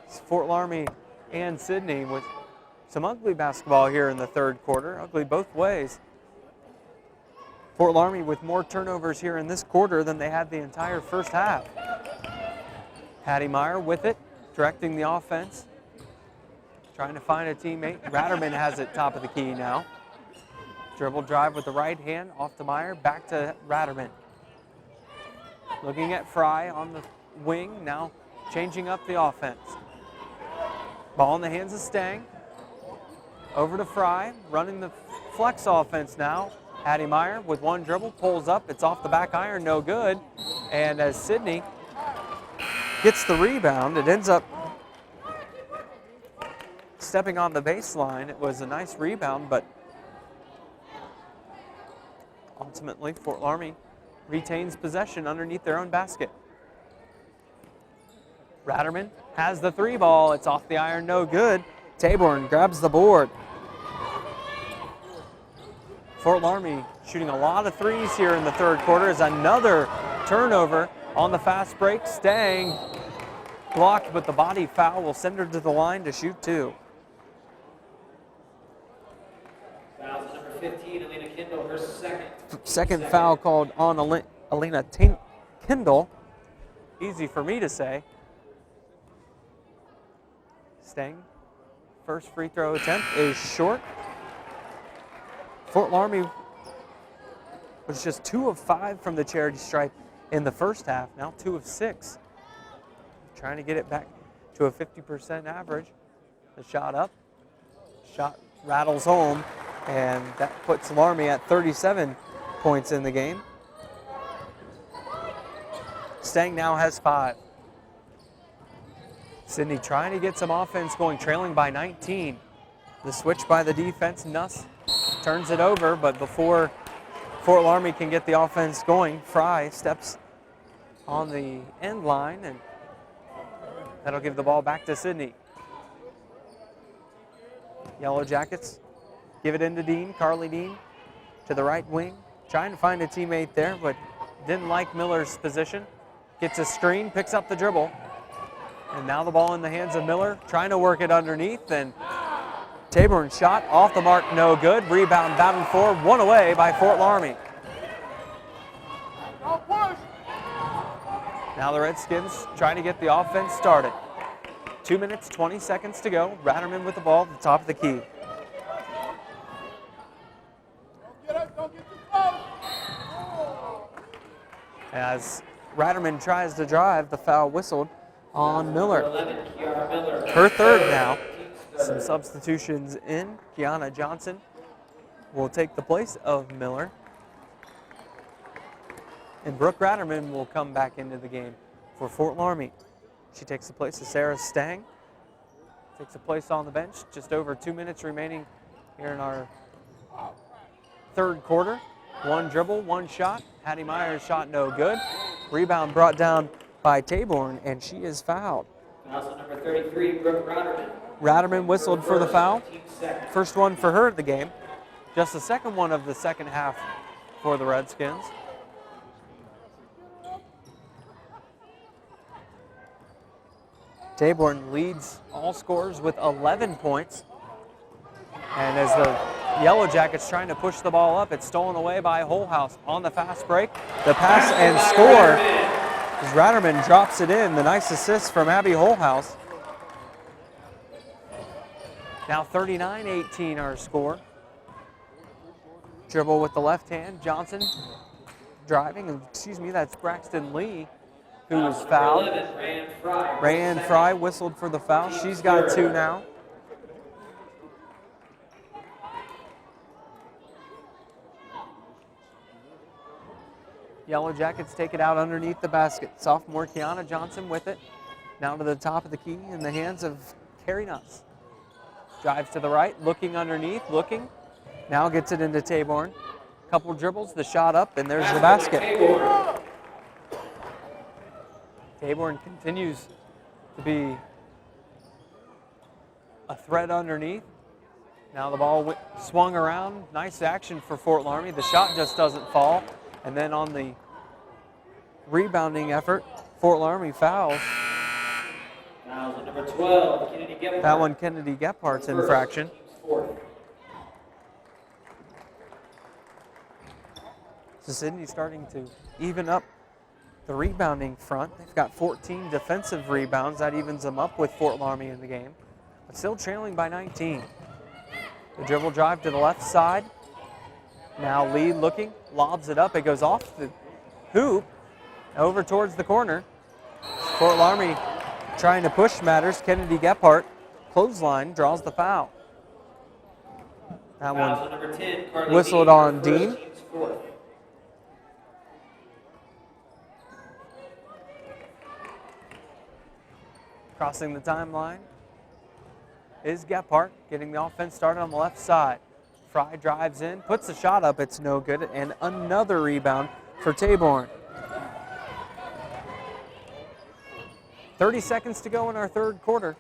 It's Fort Loramie and Sidney with some ugly basketball here in the third quarter. Ugly both ways. Fort Loramie with more turnovers here in this quarter than they had the entire first half. Hattie Meyer with it, directing the offense. Trying to find a teammate. Ratterman has it top of the key now. Dribble drive with the right hand, off to Meyer, back to Ratterman. Looking at Fry on the wing, now changing up the offense. Ball in the hands of Stang. Over to Fry, running the flex offense now. Hattie Meyer with one dribble, pulls up, it's off the back iron, no good. And as Sidney gets the rebound, it ends up stepping on the baseline. It was a nice rebound, but ultimately Fort Loramie retains possession underneath their own basket. Ratterman has the three ball. It's off the iron, no good. Taborn grabs the board. Fort Loramie shooting a lot of threes here in the third quarter as another turnover on the fast break. Stang blocked, but the body foul will send her to the line to shoot two. Foul to number 15, Alina Kindle, her second. Second foul called on Alina Kindle. Easy for me to say. Stang, first free throw attempt is short. Fort Loramie was just 2 of 5 from the charity stripe in the first half, now 2 of 6. Trying to get it back to a 50% average. The shot up, shot rattles home, and that puts Loramie at 37 points in the game. Stang now has 5. Sidney trying to get some offense going, trailing by 19. The switch by the defense, Nuss turns it over, but before Fort Loramie can get the offense going, Fry steps on the end line, and that'll give the ball back to Sidney. Yellow Jackets give it into Dean, Carly Dean to the right wing, trying to find a teammate there, but didn't like Miller's position. Gets a screen, picks up the dribble, and now the ball in the hands of Miller, trying to work it underneath, and Taborn's shot off the mark, no good. Rebound battled for, one away by Fort Loramie. Now the Redskins trying to get the offense started. 2 minutes, 20 seconds to go. Ratterman with the ball at the top of the key. As Ratterman tries to drive, the foul whistled on Miller. Her third now. Some substitutions in. Kiana Johnson will take the place of Miller. And Brooke Ratterman will come back into the game for Fort Loramie. She takes the place of Sarah Stang. Takes a place on the bench. Just over 2 minutes remaining here in our third quarter. One dribble, one shot. Hattie Myers shot no good. Rebound brought down by Taborn, and she is fouled. Foul number 33, Brooke Ratterman. Ratterman whistled for the foul. First one for her of the game. Just the second one of the second half for the Redskins. Taborn leads all scorers with 11 points. And as the Yellow Jackets trying to push the ball up, it's stolen away by Holhouse on the fast break. The pass and score as Ratterman drops it in. The nice assist from Abby Holhouse. Now 39-18 our score. Dribble with the left hand. Johnson driving, and that's Braxton Lee who was fouled. Rayanne Fry whistled for the foul. She's got 2 now. Yellow Jackets take it out underneath the basket. Sophomore Kiana Johnson with it. Now to the top of the key in the hands of Carrie Nuss. Drives to the right, looking underneath, looking. Now gets it into Taborn. Couple dribbles, the shot up, and there's the basket. Taborn continues to be a threat underneath. Now the ball swung around. Nice action for Fort Loramie. The shot just doesn't fall. And then on the rebounding effort, Fort Loramie fouls. Fouls number 12, Kennedy Gephardt. That one, Kennedy Gephardt's infraction. So Sidney starting to even up the rebounding front. They've got 14 defensive rebounds. That evens them up with Fort Loramie in the game. But still trailing by 19. The dribble drive to the left side. Now Lee looking, lobs it up. It goes off the hoop, over towards the corner. Fort Loramie trying to push matters. Kennedy Gephardt, clothesline, draws the foul. That one whistled on Dean. Crossing the timeline. is Gephardt, getting the offense started on the left side. Fry drives in, puts the shot up, it's no good, and another rebound for Taborn. 30 seconds to go in our third quarter.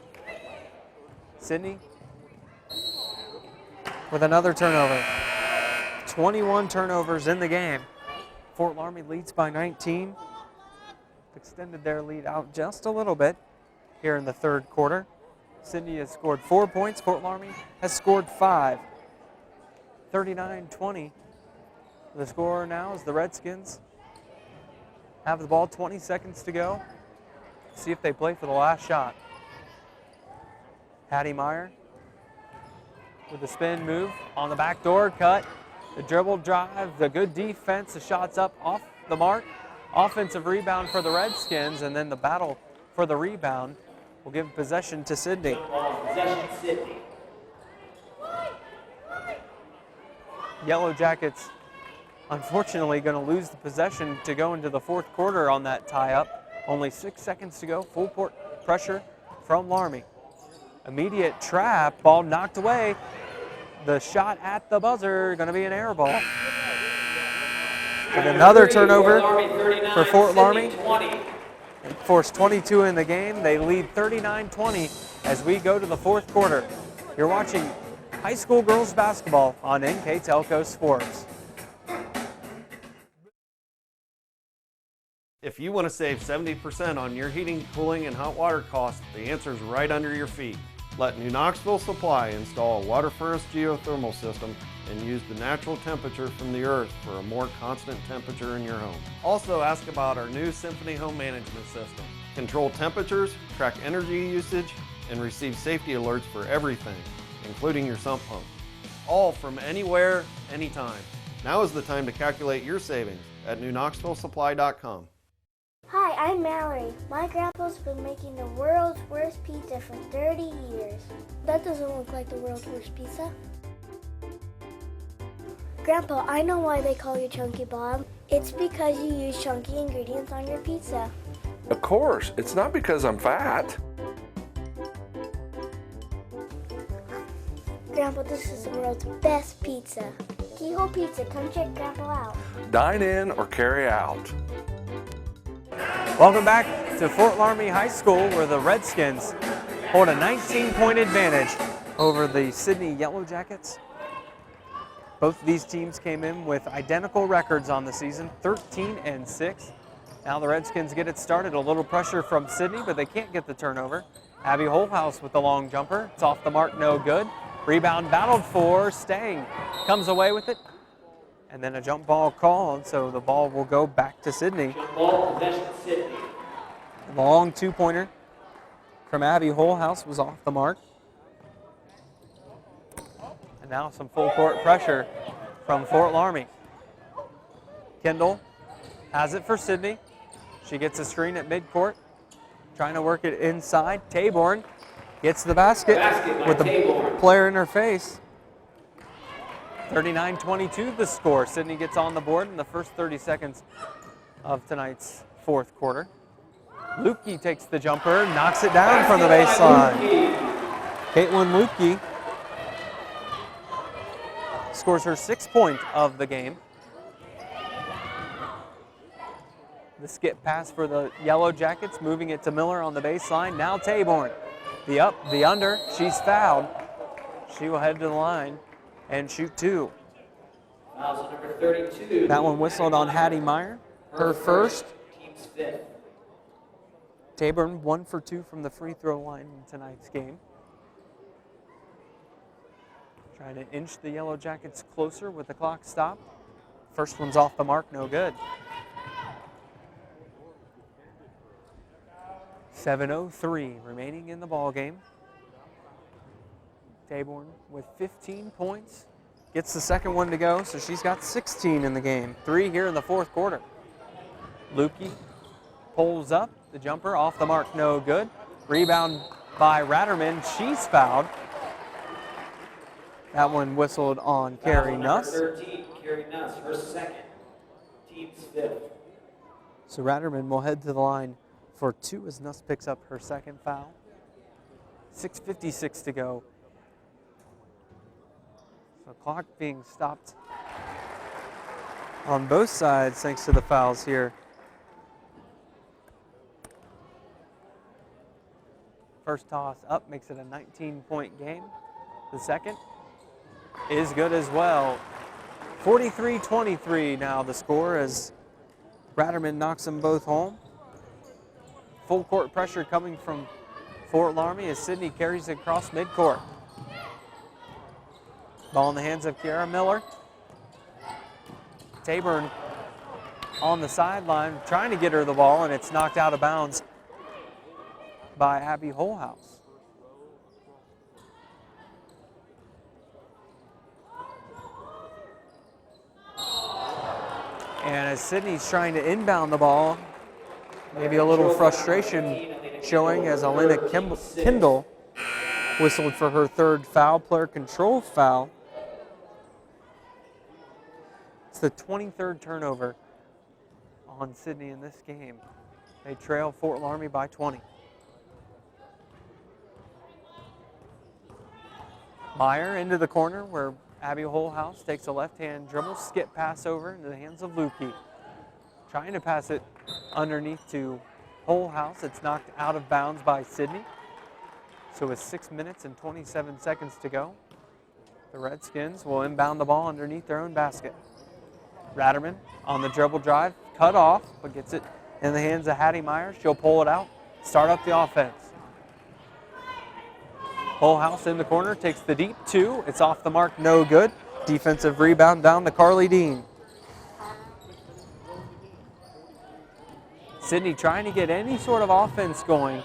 Sidney with another turnover. 21 turnovers in the game. Fort Loramie leads by 19. Extended their lead out just a little bit here in the third quarter. Sidney has scored 4 points. Fort Loramie has scored 5. 39-20. The score now is the Redskins have the ball, 20 seconds to go. See if they play for the last shot. Hattie Meyer with the spin move on the back door cut. The dribble drive, the good defense, the shot's up off the mark. Offensive rebound for the Redskins, and then the battle for the rebound will give possession to Sidney. Possession, Sidney. Yellow Jackets, unfortunately, going to lose the possession to go into the fourth quarter on that tie-up. Only 6 seconds to go. Full court pressure from Loramie. Immediate trap, ball knocked away. The shot at the buzzer, going to be an air ball. And another turnover for Fort Loramie. It forced 22 in the game. They lead 39-20 as we go to the fourth quarter. You're watching high school girls basketball on NKTelco Sports. If you want to save 70% on your heating, cooling, and hot water costs, the answer is right under your feet. Let New Knoxville Supply install a water furnace geothermal system and use the natural temperature from the earth for a more constant temperature in your home. Also ask about our new Symphony Home Management System. Control temperatures, track energy usage, and receive safety alerts for everything, including your sump pump. All from anywhere, anytime. Now is the time to calculate your savings at newknoxvillesupply.com. Hi, I'm Mallory. My grandpa's been making the world's worst pizza for 30 years. That doesn't look like the world's worst pizza. Grandpa, I know why they call you Chunky Bob. It's because you use chunky ingredients on your pizza. Of course, it's not because I'm fat. Grandpa, this is the world's best pizza. Keyhole Pizza, come check Grandpa out. Dine in or carry out. Welcome back to Fort Loramie High School, where the Redskins hold a 19-point advantage over the Sidney Yellow Jackets. Both of these teams came in with identical records on the season, 13-6. Now the Redskins get it started. A little pressure from Sidney, but they can't get the turnover. Abby Holthouse with the long jumper. It's off the mark, no good. Rebound battled for. Stang comes away with it. And then a jump ball called, so the ball will go back to Sidney. Jump ball, possession, Sidney. Long two-pointer from Abby Holthouse was off the mark. And now some full court pressure from Fort Loramie. Kendall has it for Sidney. She gets a screen at midcourt, trying to work it inside. Taborn gets the basket with the player in her face. 39-22 the score. Sidney gets on the board in the first 30 seconds of tonight's fourth quarter. Lukey takes the jumper, knocks it down from the baseline. Caitlin Lukey scores her 6th point of the game. The skip pass for the Yellow Jackets, moving it to Miller on the baseline. Now Taborn. The up, the under, she's fouled. She will head to the line and shoot 2. Fouls on number 32. That one whistled on Hattie Meyer. Her first. Team's 5th. Taborn 1 for 2 from the free throw line in tonight's game. Trying to inch the Yellow Jackets closer with the clock stopped. First one's off the mark, no good. 7:03 remaining in the ball game. Taborn with 15 points. Gets the second one to go, so she's got 16 in the game. 3 here in the fourth quarter. Lukey pulls up. The jumper off the mark, no good. Rebound by Ratterman. She's fouled. That one whistled on Carrie Nuss. 13, Carrie Nuss, her 2nd. Team's 5th. So Ratterman will head to the line for 2 as Nuss picks up her 2nd foul. 6:56 to go The clock being stopped on both sides thanks to the fouls here. First toss up makes it a 19-point game. The second is good as well. 43-23 now the score as Ratterman knocks them both home. Full court pressure coming from Fort Loramie as Sidney carries it across midcourt. Ball in the hands of Kiara Miller. Taborn on the sideline trying to get her the ball, and it's knocked out of bounds by Abby Holhouse. And as Sidney's trying to inbound the ball, maybe a little frustration showing as Elena Kendall whistled for her third foul, player control foul. It's the 23rd turnover on Sidney in this game. They trail Fort Loramie by 20. Meyer into the corner where Abby Holhouse takes a left-hand dribble, skip pass over into the hands of Lukey. Trying to pass it underneath to Holhouse. It's knocked out of bounds by Sidney. So with 6 minutes and 27 seconds to go, the Redskins will inbound the ball underneath their own basket. Ratterman on the dribble drive, cut off, but gets it in the hands of Hattie Meyer. She'll pull it out, start up the offense. Holhouse in the corner, takes the deep two. It's off the mark, no good. Defensive rebound down to Carly Dean. Sidney trying to get any sort of offense going.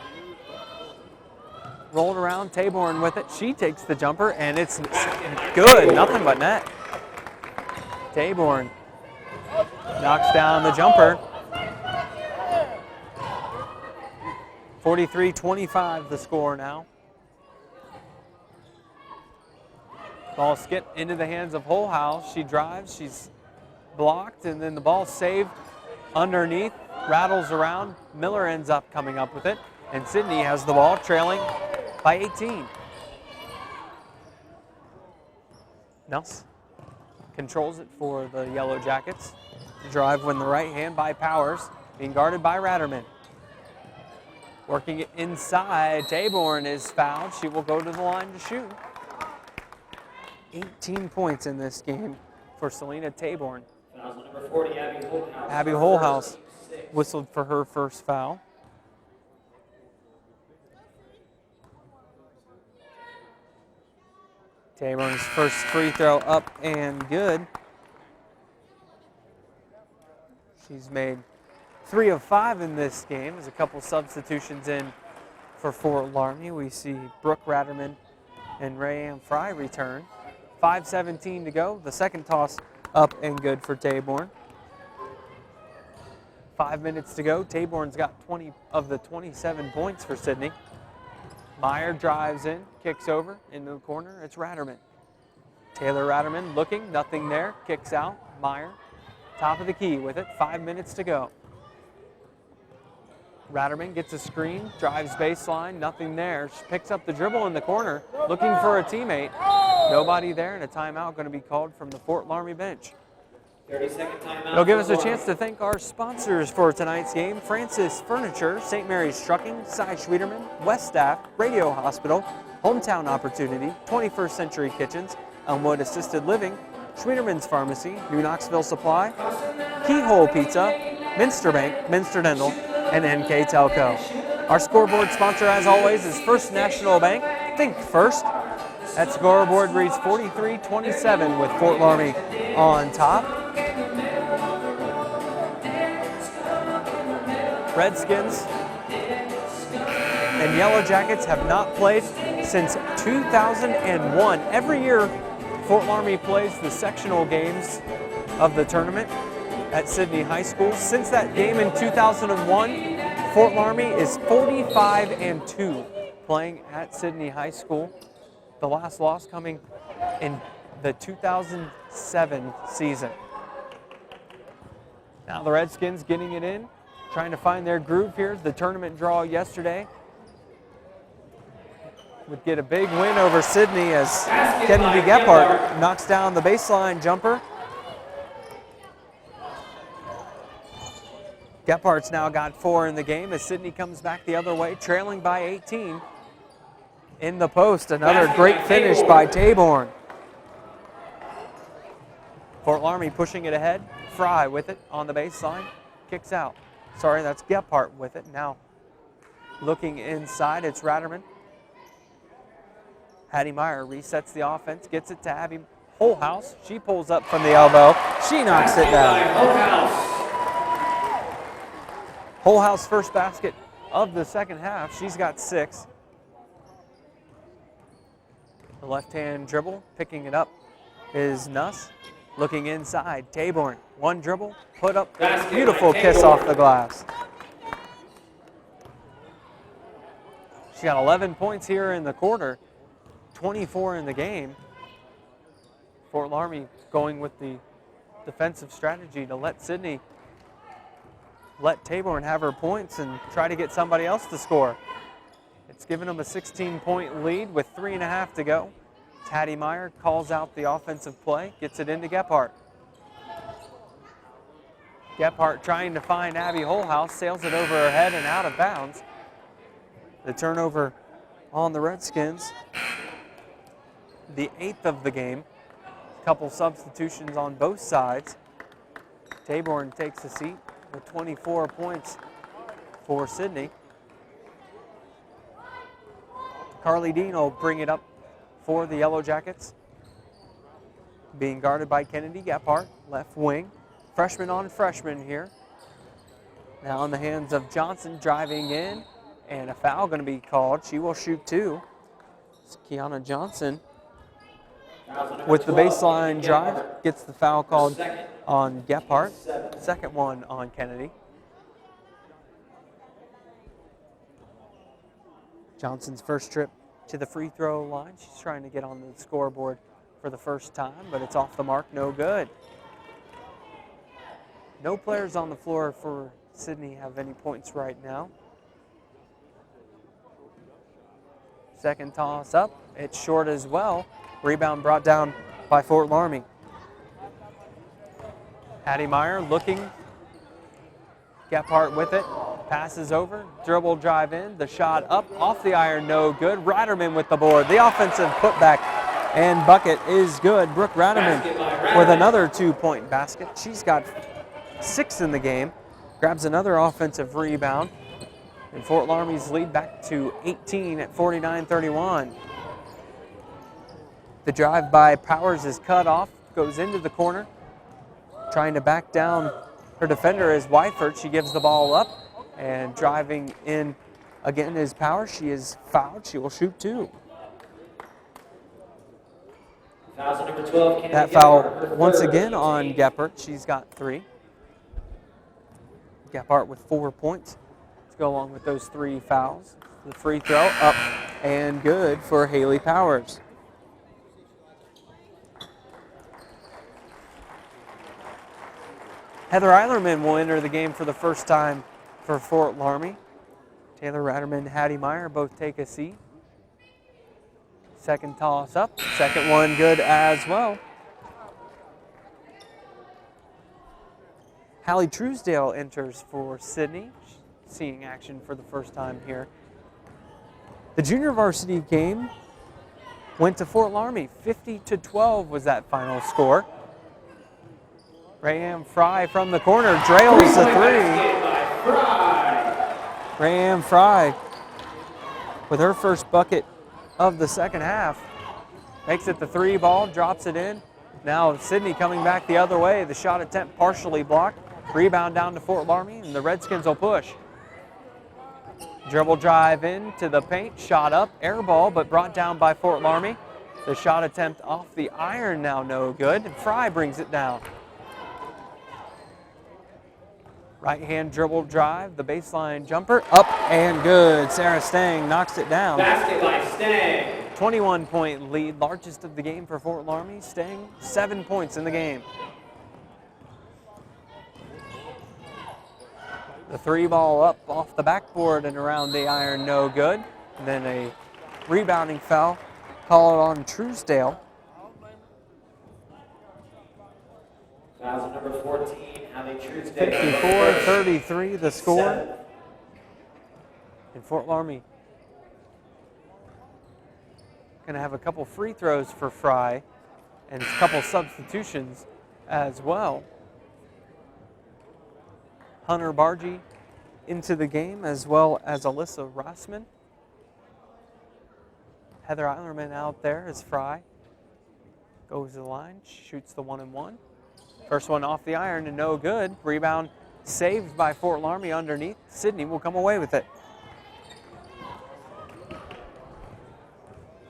Rolled around, Taborn with it. She takes the jumper, and it's good, nothing but net. Taborn knocks down the jumper. 43-25 the score now. Ball skipped into the hands of Holhouse. She drives, she's blocked, and then the ball saved underneath, rattles around. Miller ends up coming up with it, and Sidney has the ball trailing by 18. Nuss controls it for the Yellow Jackets. Drive with the right hand by Powers, being guarded by Ratterman. Working it inside, Taborn is fouled. She will go to the line to shoot. 18 points in this game for Selena Taborn. Number 40, Abby Holhouse. Abby Holhouse whistled for her first foul. Taborn's first free throw up and good. She's made 3 of 5 in this game. There's a couple substitutions in for Fort Loramie. We see Brooke Ratterman and Rayanne Fry return. 5:17 to go. The second toss up and good for Taborn. 5 minutes to go. Taborn's got 20 of the 27 points for Sidney. Meyer drives in, kicks over into the corner. It's Ratterman. Taylor Ratterman looking, nothing there. Kicks out. Meyer, top of the key with it. 5 minutes to go. Ratterman gets a screen, drives baseline, nothing there. She picks up the dribble in the corner, looking for a teammate. Nobody there, and a timeout going to be called from the Fort Loramie bench. 30-second timeout. It'll give us a chance to thank our sponsors for tonight's game: Francis Furniture, St. Mary's Trucking, Cy Schwieterman, West Staff, Radio Hospital, Hometown Opportunity, 21st Century Kitchens, Elmwood Assisted Living, Schwieterman's Pharmacy, New Knoxville Supply, Keyhole Pizza, Minster Bank, Minster Dental, and NKTelco. Our scoreboard sponsor, as always, is First National Bank. Think first. That scoreboard reads 43-27 with Fort Loramie on top. Redskins and Yellow Jackets have not played since 2001. Every year, Fort Loramie plays the sectional games of the tournament at Sidney High School. Since that game in 2001, Fort Loramie is 45-2 playing at Sidney High School. The last loss coming in the 2007 season. Now the Redskins getting it in, trying to find their groove here. The tournament draw yesterday. would get a big win over Sidney as Kennedy Gephardt knocks down the baseline jumper. Gephardt's now got 4 in the game as Sidney comes back the other way, trailing by 18. In the post, another great finish by Taborn. Fort Loramie pushing it ahead. Fry with it on the baseline, kicks out. Sorry, that's Gephardt with it. Now looking inside, it's Ratterman. Hattie Meyer resets the offense, gets it to Abby Holhouse. She pulls up from the elbow. She knocks it down. Holhouse first basket of the second half. She's got 6. The left-hand dribble, picking it up, is Nuss. Looking inside, Taborn. One dribble, put up, beautiful kiss off the glass. She got 11 points here in the quarter, 24 in the game. Fort Loramie going with the defensive strategy to let Sidney, let Taborn have her points and try to get somebody else to score. It's given them a 16-point lead with 3.5 to go. Hattie Meyer calls out the offensive play, gets it into Gephardt. Gephardt trying to find Abby Holhouse, sails it over her head and out of bounds. The turnover on the Redskins, the 8th of the game. A couple substitutions on both sides. Taborn takes a seat with 24 points for Sidney. Carly Dean will bring it up for the Yellow Jackets. Being guarded by Kennedy Gephardt, left wing. Freshman on freshman here. Now in the hands of Johnson, driving in, and a foul going to be called. She will shoot 2. It's Kiana Johnson with the baseline drive, gets the foul called on Gephardt. Second one on Kennedy. Johnson's first trip to the free throw line. She's trying to get on the scoreboard for the first time, but it's off the mark, no good. No players on the floor for Sidney have any points right now. Second toss up, it's short as well. Rebound brought down by Fort Loramie. Hattie Meyer looking. Gephardt with it. Passes over, dribble drive in, the shot up, off the iron, no good. Ratterman with the board. The offensive putback and bucket is good. Brooke Ratterman with another 2-point basket. She's got 6 in the game. Grabs another offensive rebound. And Fort Loramie's lead back to 18 at 49-31. The drive by Powers is cut off, goes into the corner. Trying to back down her defender is Wyford. She gives the ball up. And driving in again is Powers. She is fouled. She will shoot 2. Number 12, that foul once again on Gephardt. She's got 3. Gephardt with 4 points to go along with those 3 fouls. The free throw up and good for Haley Powers. Heather Eilerman will enter the game for the first time for Fort Loramie. Taylor Ratterman and Hattie Meyer both take a seat. Second toss up, second one good as well. Hallie Truesdale enters for Sidney, seeing action for the first time here. The junior varsity game went to Fort Loramie. 50-12 was that final score. Graham Fry from the corner, drails the 3. Graham Fry with her first bucket of the second half. Makes it the 3 ball, drops it in. Now Sidney coming back the other way. The shot attempt partially blocked. Rebound down to Fort Loramie, and the Redskins will push. Dribble drive in to the paint, shot up, air ball, but brought down by Fort Loramie. The shot attempt off the iron now no good, and Fry brings it down. Right hand dribble drive, the baseline jumper, up and good. Sarah Stang knocks it down. Basket by Stang. 21-point lead, largest of the game for Fort Loramie. Stang, 7 points in the game. The 3 ball up off the backboard and around the iron, no good. And then a rebounding foul called on Truesdale. Fouls number 14, Hallie Truesdale. 54-33 the score. 7. And Fort Loramie going to have a couple free throws for Fry and a couple substitutions as well. Hunter Bargy into the game, as well as Alyssa Rossman. Heather Eilerman out there as Fry goes to the line, shoots the 1-and-1. First one off the iron and no good. Rebound saved by Fort Loramie underneath. Sidney will come away with it.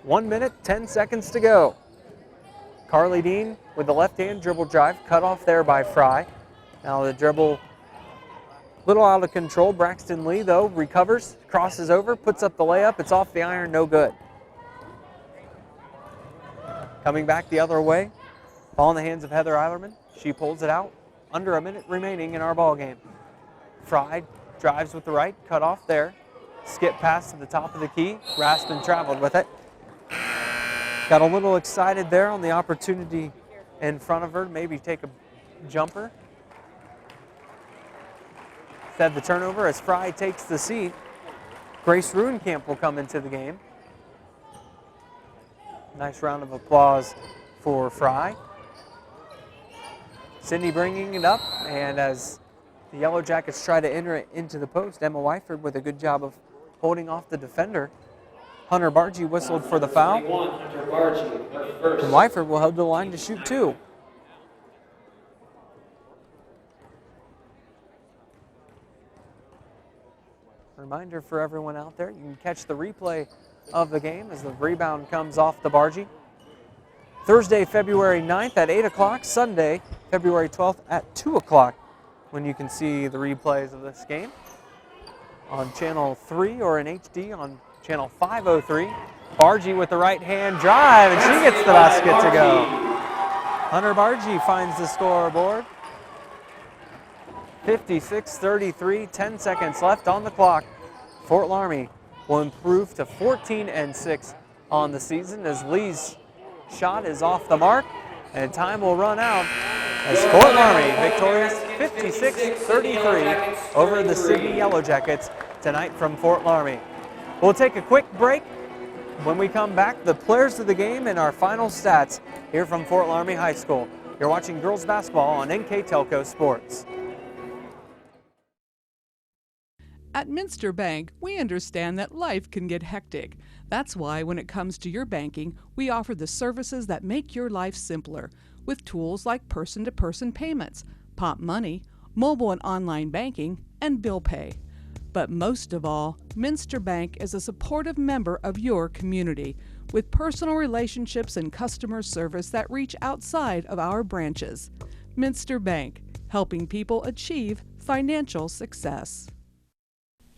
1 minute, 10 seconds to go. Carly Dean with the left-hand dribble drive, cut off there by Fry. Now the dribble, little out of control. Braxton Lee, though, recovers, crosses over, puts up the layup. It's off the iron, no good. Coming back the other way, ball in the hands of Heather Eilerman. She pulls it out. Under a minute remaining in our ball game. Fry drives with the right, cut off there. Skip pass to the top of the key. Raspin traveled with it. Got a little excited there on the opportunity in front of her to maybe take a jumper. Instead, the turnover as Fry takes the seat. Grace Ruenkamp will come into the game. Nice round of applause for Fry. Sidney bringing it up, and as the Yellow Jackets try to enter it into the post, Emma Wyford with a good job of holding off the defender. Hunter Bargy whistled for the foul. Hunter Bargy, her first. And Wyford will head to the line to shoot 2. Reminder for everyone out there, you can catch the replay of the game as the rebound comes off the Bargy. Thursday, February 9th at 8 o'clock. Sunday, February 12th at 2 o'clock when you can see the replays of this game on Channel 3 or in HD on Channel 503. Bargy with the right hand drive, and she gets the basket to go. Hunter Bargy finds the scoreboard. 56-33, 10 seconds left on the clock. Fort Loramie will improve to 14-6 on the season as Lee's shot is off the mark, and time will run out as Fort Loramie victorious 56-33 over the Sidney Yellow Jackets tonight from Fort Loramie. We'll take a quick break. When we come back, the players of the game and our final stats here from Fort Loramie High School. You're watching girls basketball on NKTelco Sports. At Minster Bank, we understand that life can get hectic. That's why when it comes to your banking, we offer the services that make your life simpler with tools like person-to-person payments, Pop Money, mobile and online banking, and bill pay. But most of all, Minster Bank is a supportive member of your community with personal relationships and customer service that reach outside of our branches. Minster Bank, helping people achieve financial success.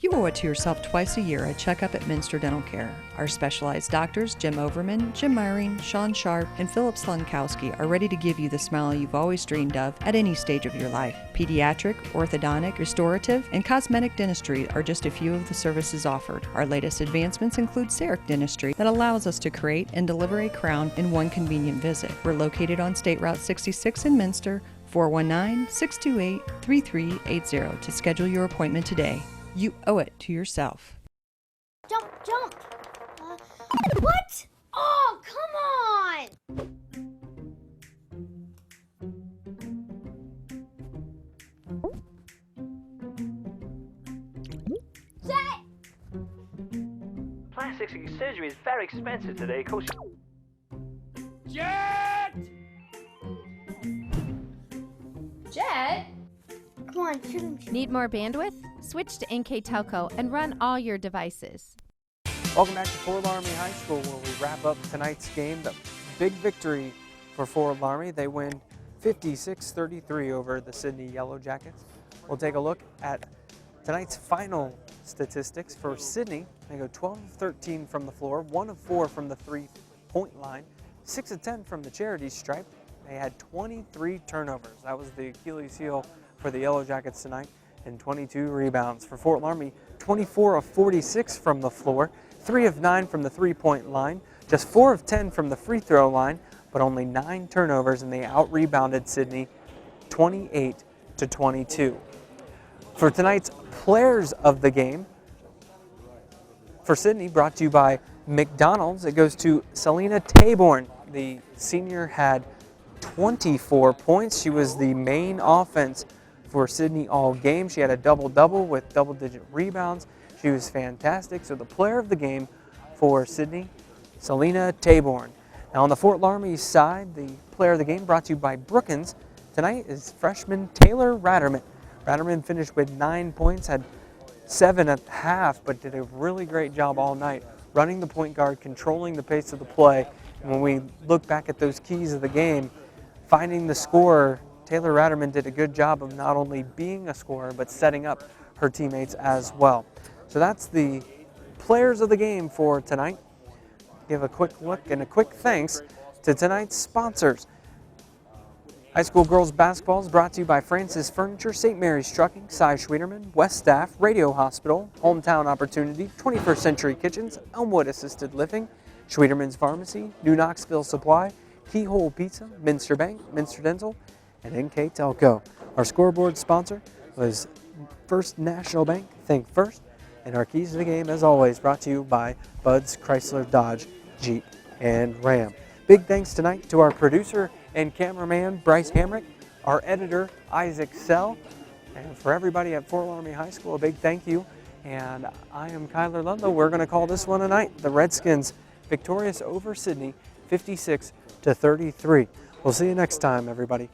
You owe it to yourself twice a year a checkup at Minster Dental Care. Our specialized doctors, Jim Overman, Jim Myring, Sean Sharp, and Philip Slunkowski, are ready to give you the smile you've always dreamed of at any stage of your life. Pediatric, orthodontic, restorative, and cosmetic dentistry are just a few of the services offered. Our latest advancements include CEREC dentistry that allows us to create and deliver a crown in one convenient visit. We're located on State Route 66 in Minster, 419-628-3380 to schedule your appointment today. You owe it to yourself. Jump, jump! What? Oh, come on! Set! Plastic surgery is very expensive today. Jet! Jet? Come on, shoot him. Need more bandwidth? Switch to NKTelco and run all your devices. Welcome back to Fort Loramie High School, where we wrap up tonight's game. The big victory for Fort Loramie. They win 56-33 over the Sidney Yellow Jackets. We'll take a look at tonight's final statistics for Sidney. They go 12 of 13 from the floor, 1 of 4 from the three-point line, 6 of 10 from the charity stripe. They had 23 turnovers. That was the Achilles heel for the Yellow Jackets tonight, and 22 rebounds. For Fort Loramie, 24 of 46 from the floor, 3 of 9 from the three-point line, just 4 of 10 from the free throw line, but only 9 turnovers, and they out-rebounded Sidney 28-22. For tonight's players of the game, for Sidney, brought to you by McDonald's, it goes to Selena Taborn. The senior had 24 points. She was the main offense for Sidney all game. She had a double-double with double-digit rebounds. She was fantastic. So the player of the game for Sidney, Selena Taborn. Now on the Fort Loramie side, the player of the game brought to you by Brookins tonight is freshman Taylor Ratterman. Ratterman finished with 9 points, had 7 at half, but did a really great job all night running the point guard, controlling the pace of the play. And when we look back at those keys of the game, finding the scorer, Taylor Ratterman did a good job of not only being a scorer, but setting up her teammates as well. So that's the players of the game for tonight. Give a quick look and a quick thanks to tonight's sponsors. High school girls basketball is brought to you by Francis Furniture, St. Mary's Trucking, Cy Schwieterman, West Staff, Radio Hospital, Hometown Opportunity, 21st Century Kitchens, Elmwood Assisted Living, Schwieterman's Pharmacy, New Knoxville Supply, Keyhole Pizza, Minster Bank, Minster Dental, and NKTelco. Our scoreboard sponsor was First National Bank, Think First, and our keys to the game, as always, brought to you by Bud's Chrysler, Dodge, Jeep, and Ram. Big thanks tonight to our producer and cameraman, Bryce Hamrick, our editor, Isaac Sell, and for everybody at Fort Loramie High School, a big thank you. And I am Kyler Ludlow. We're going to call this one a night. The Redskins victorious over Sidney, 56-33. We'll see you next time, everybody.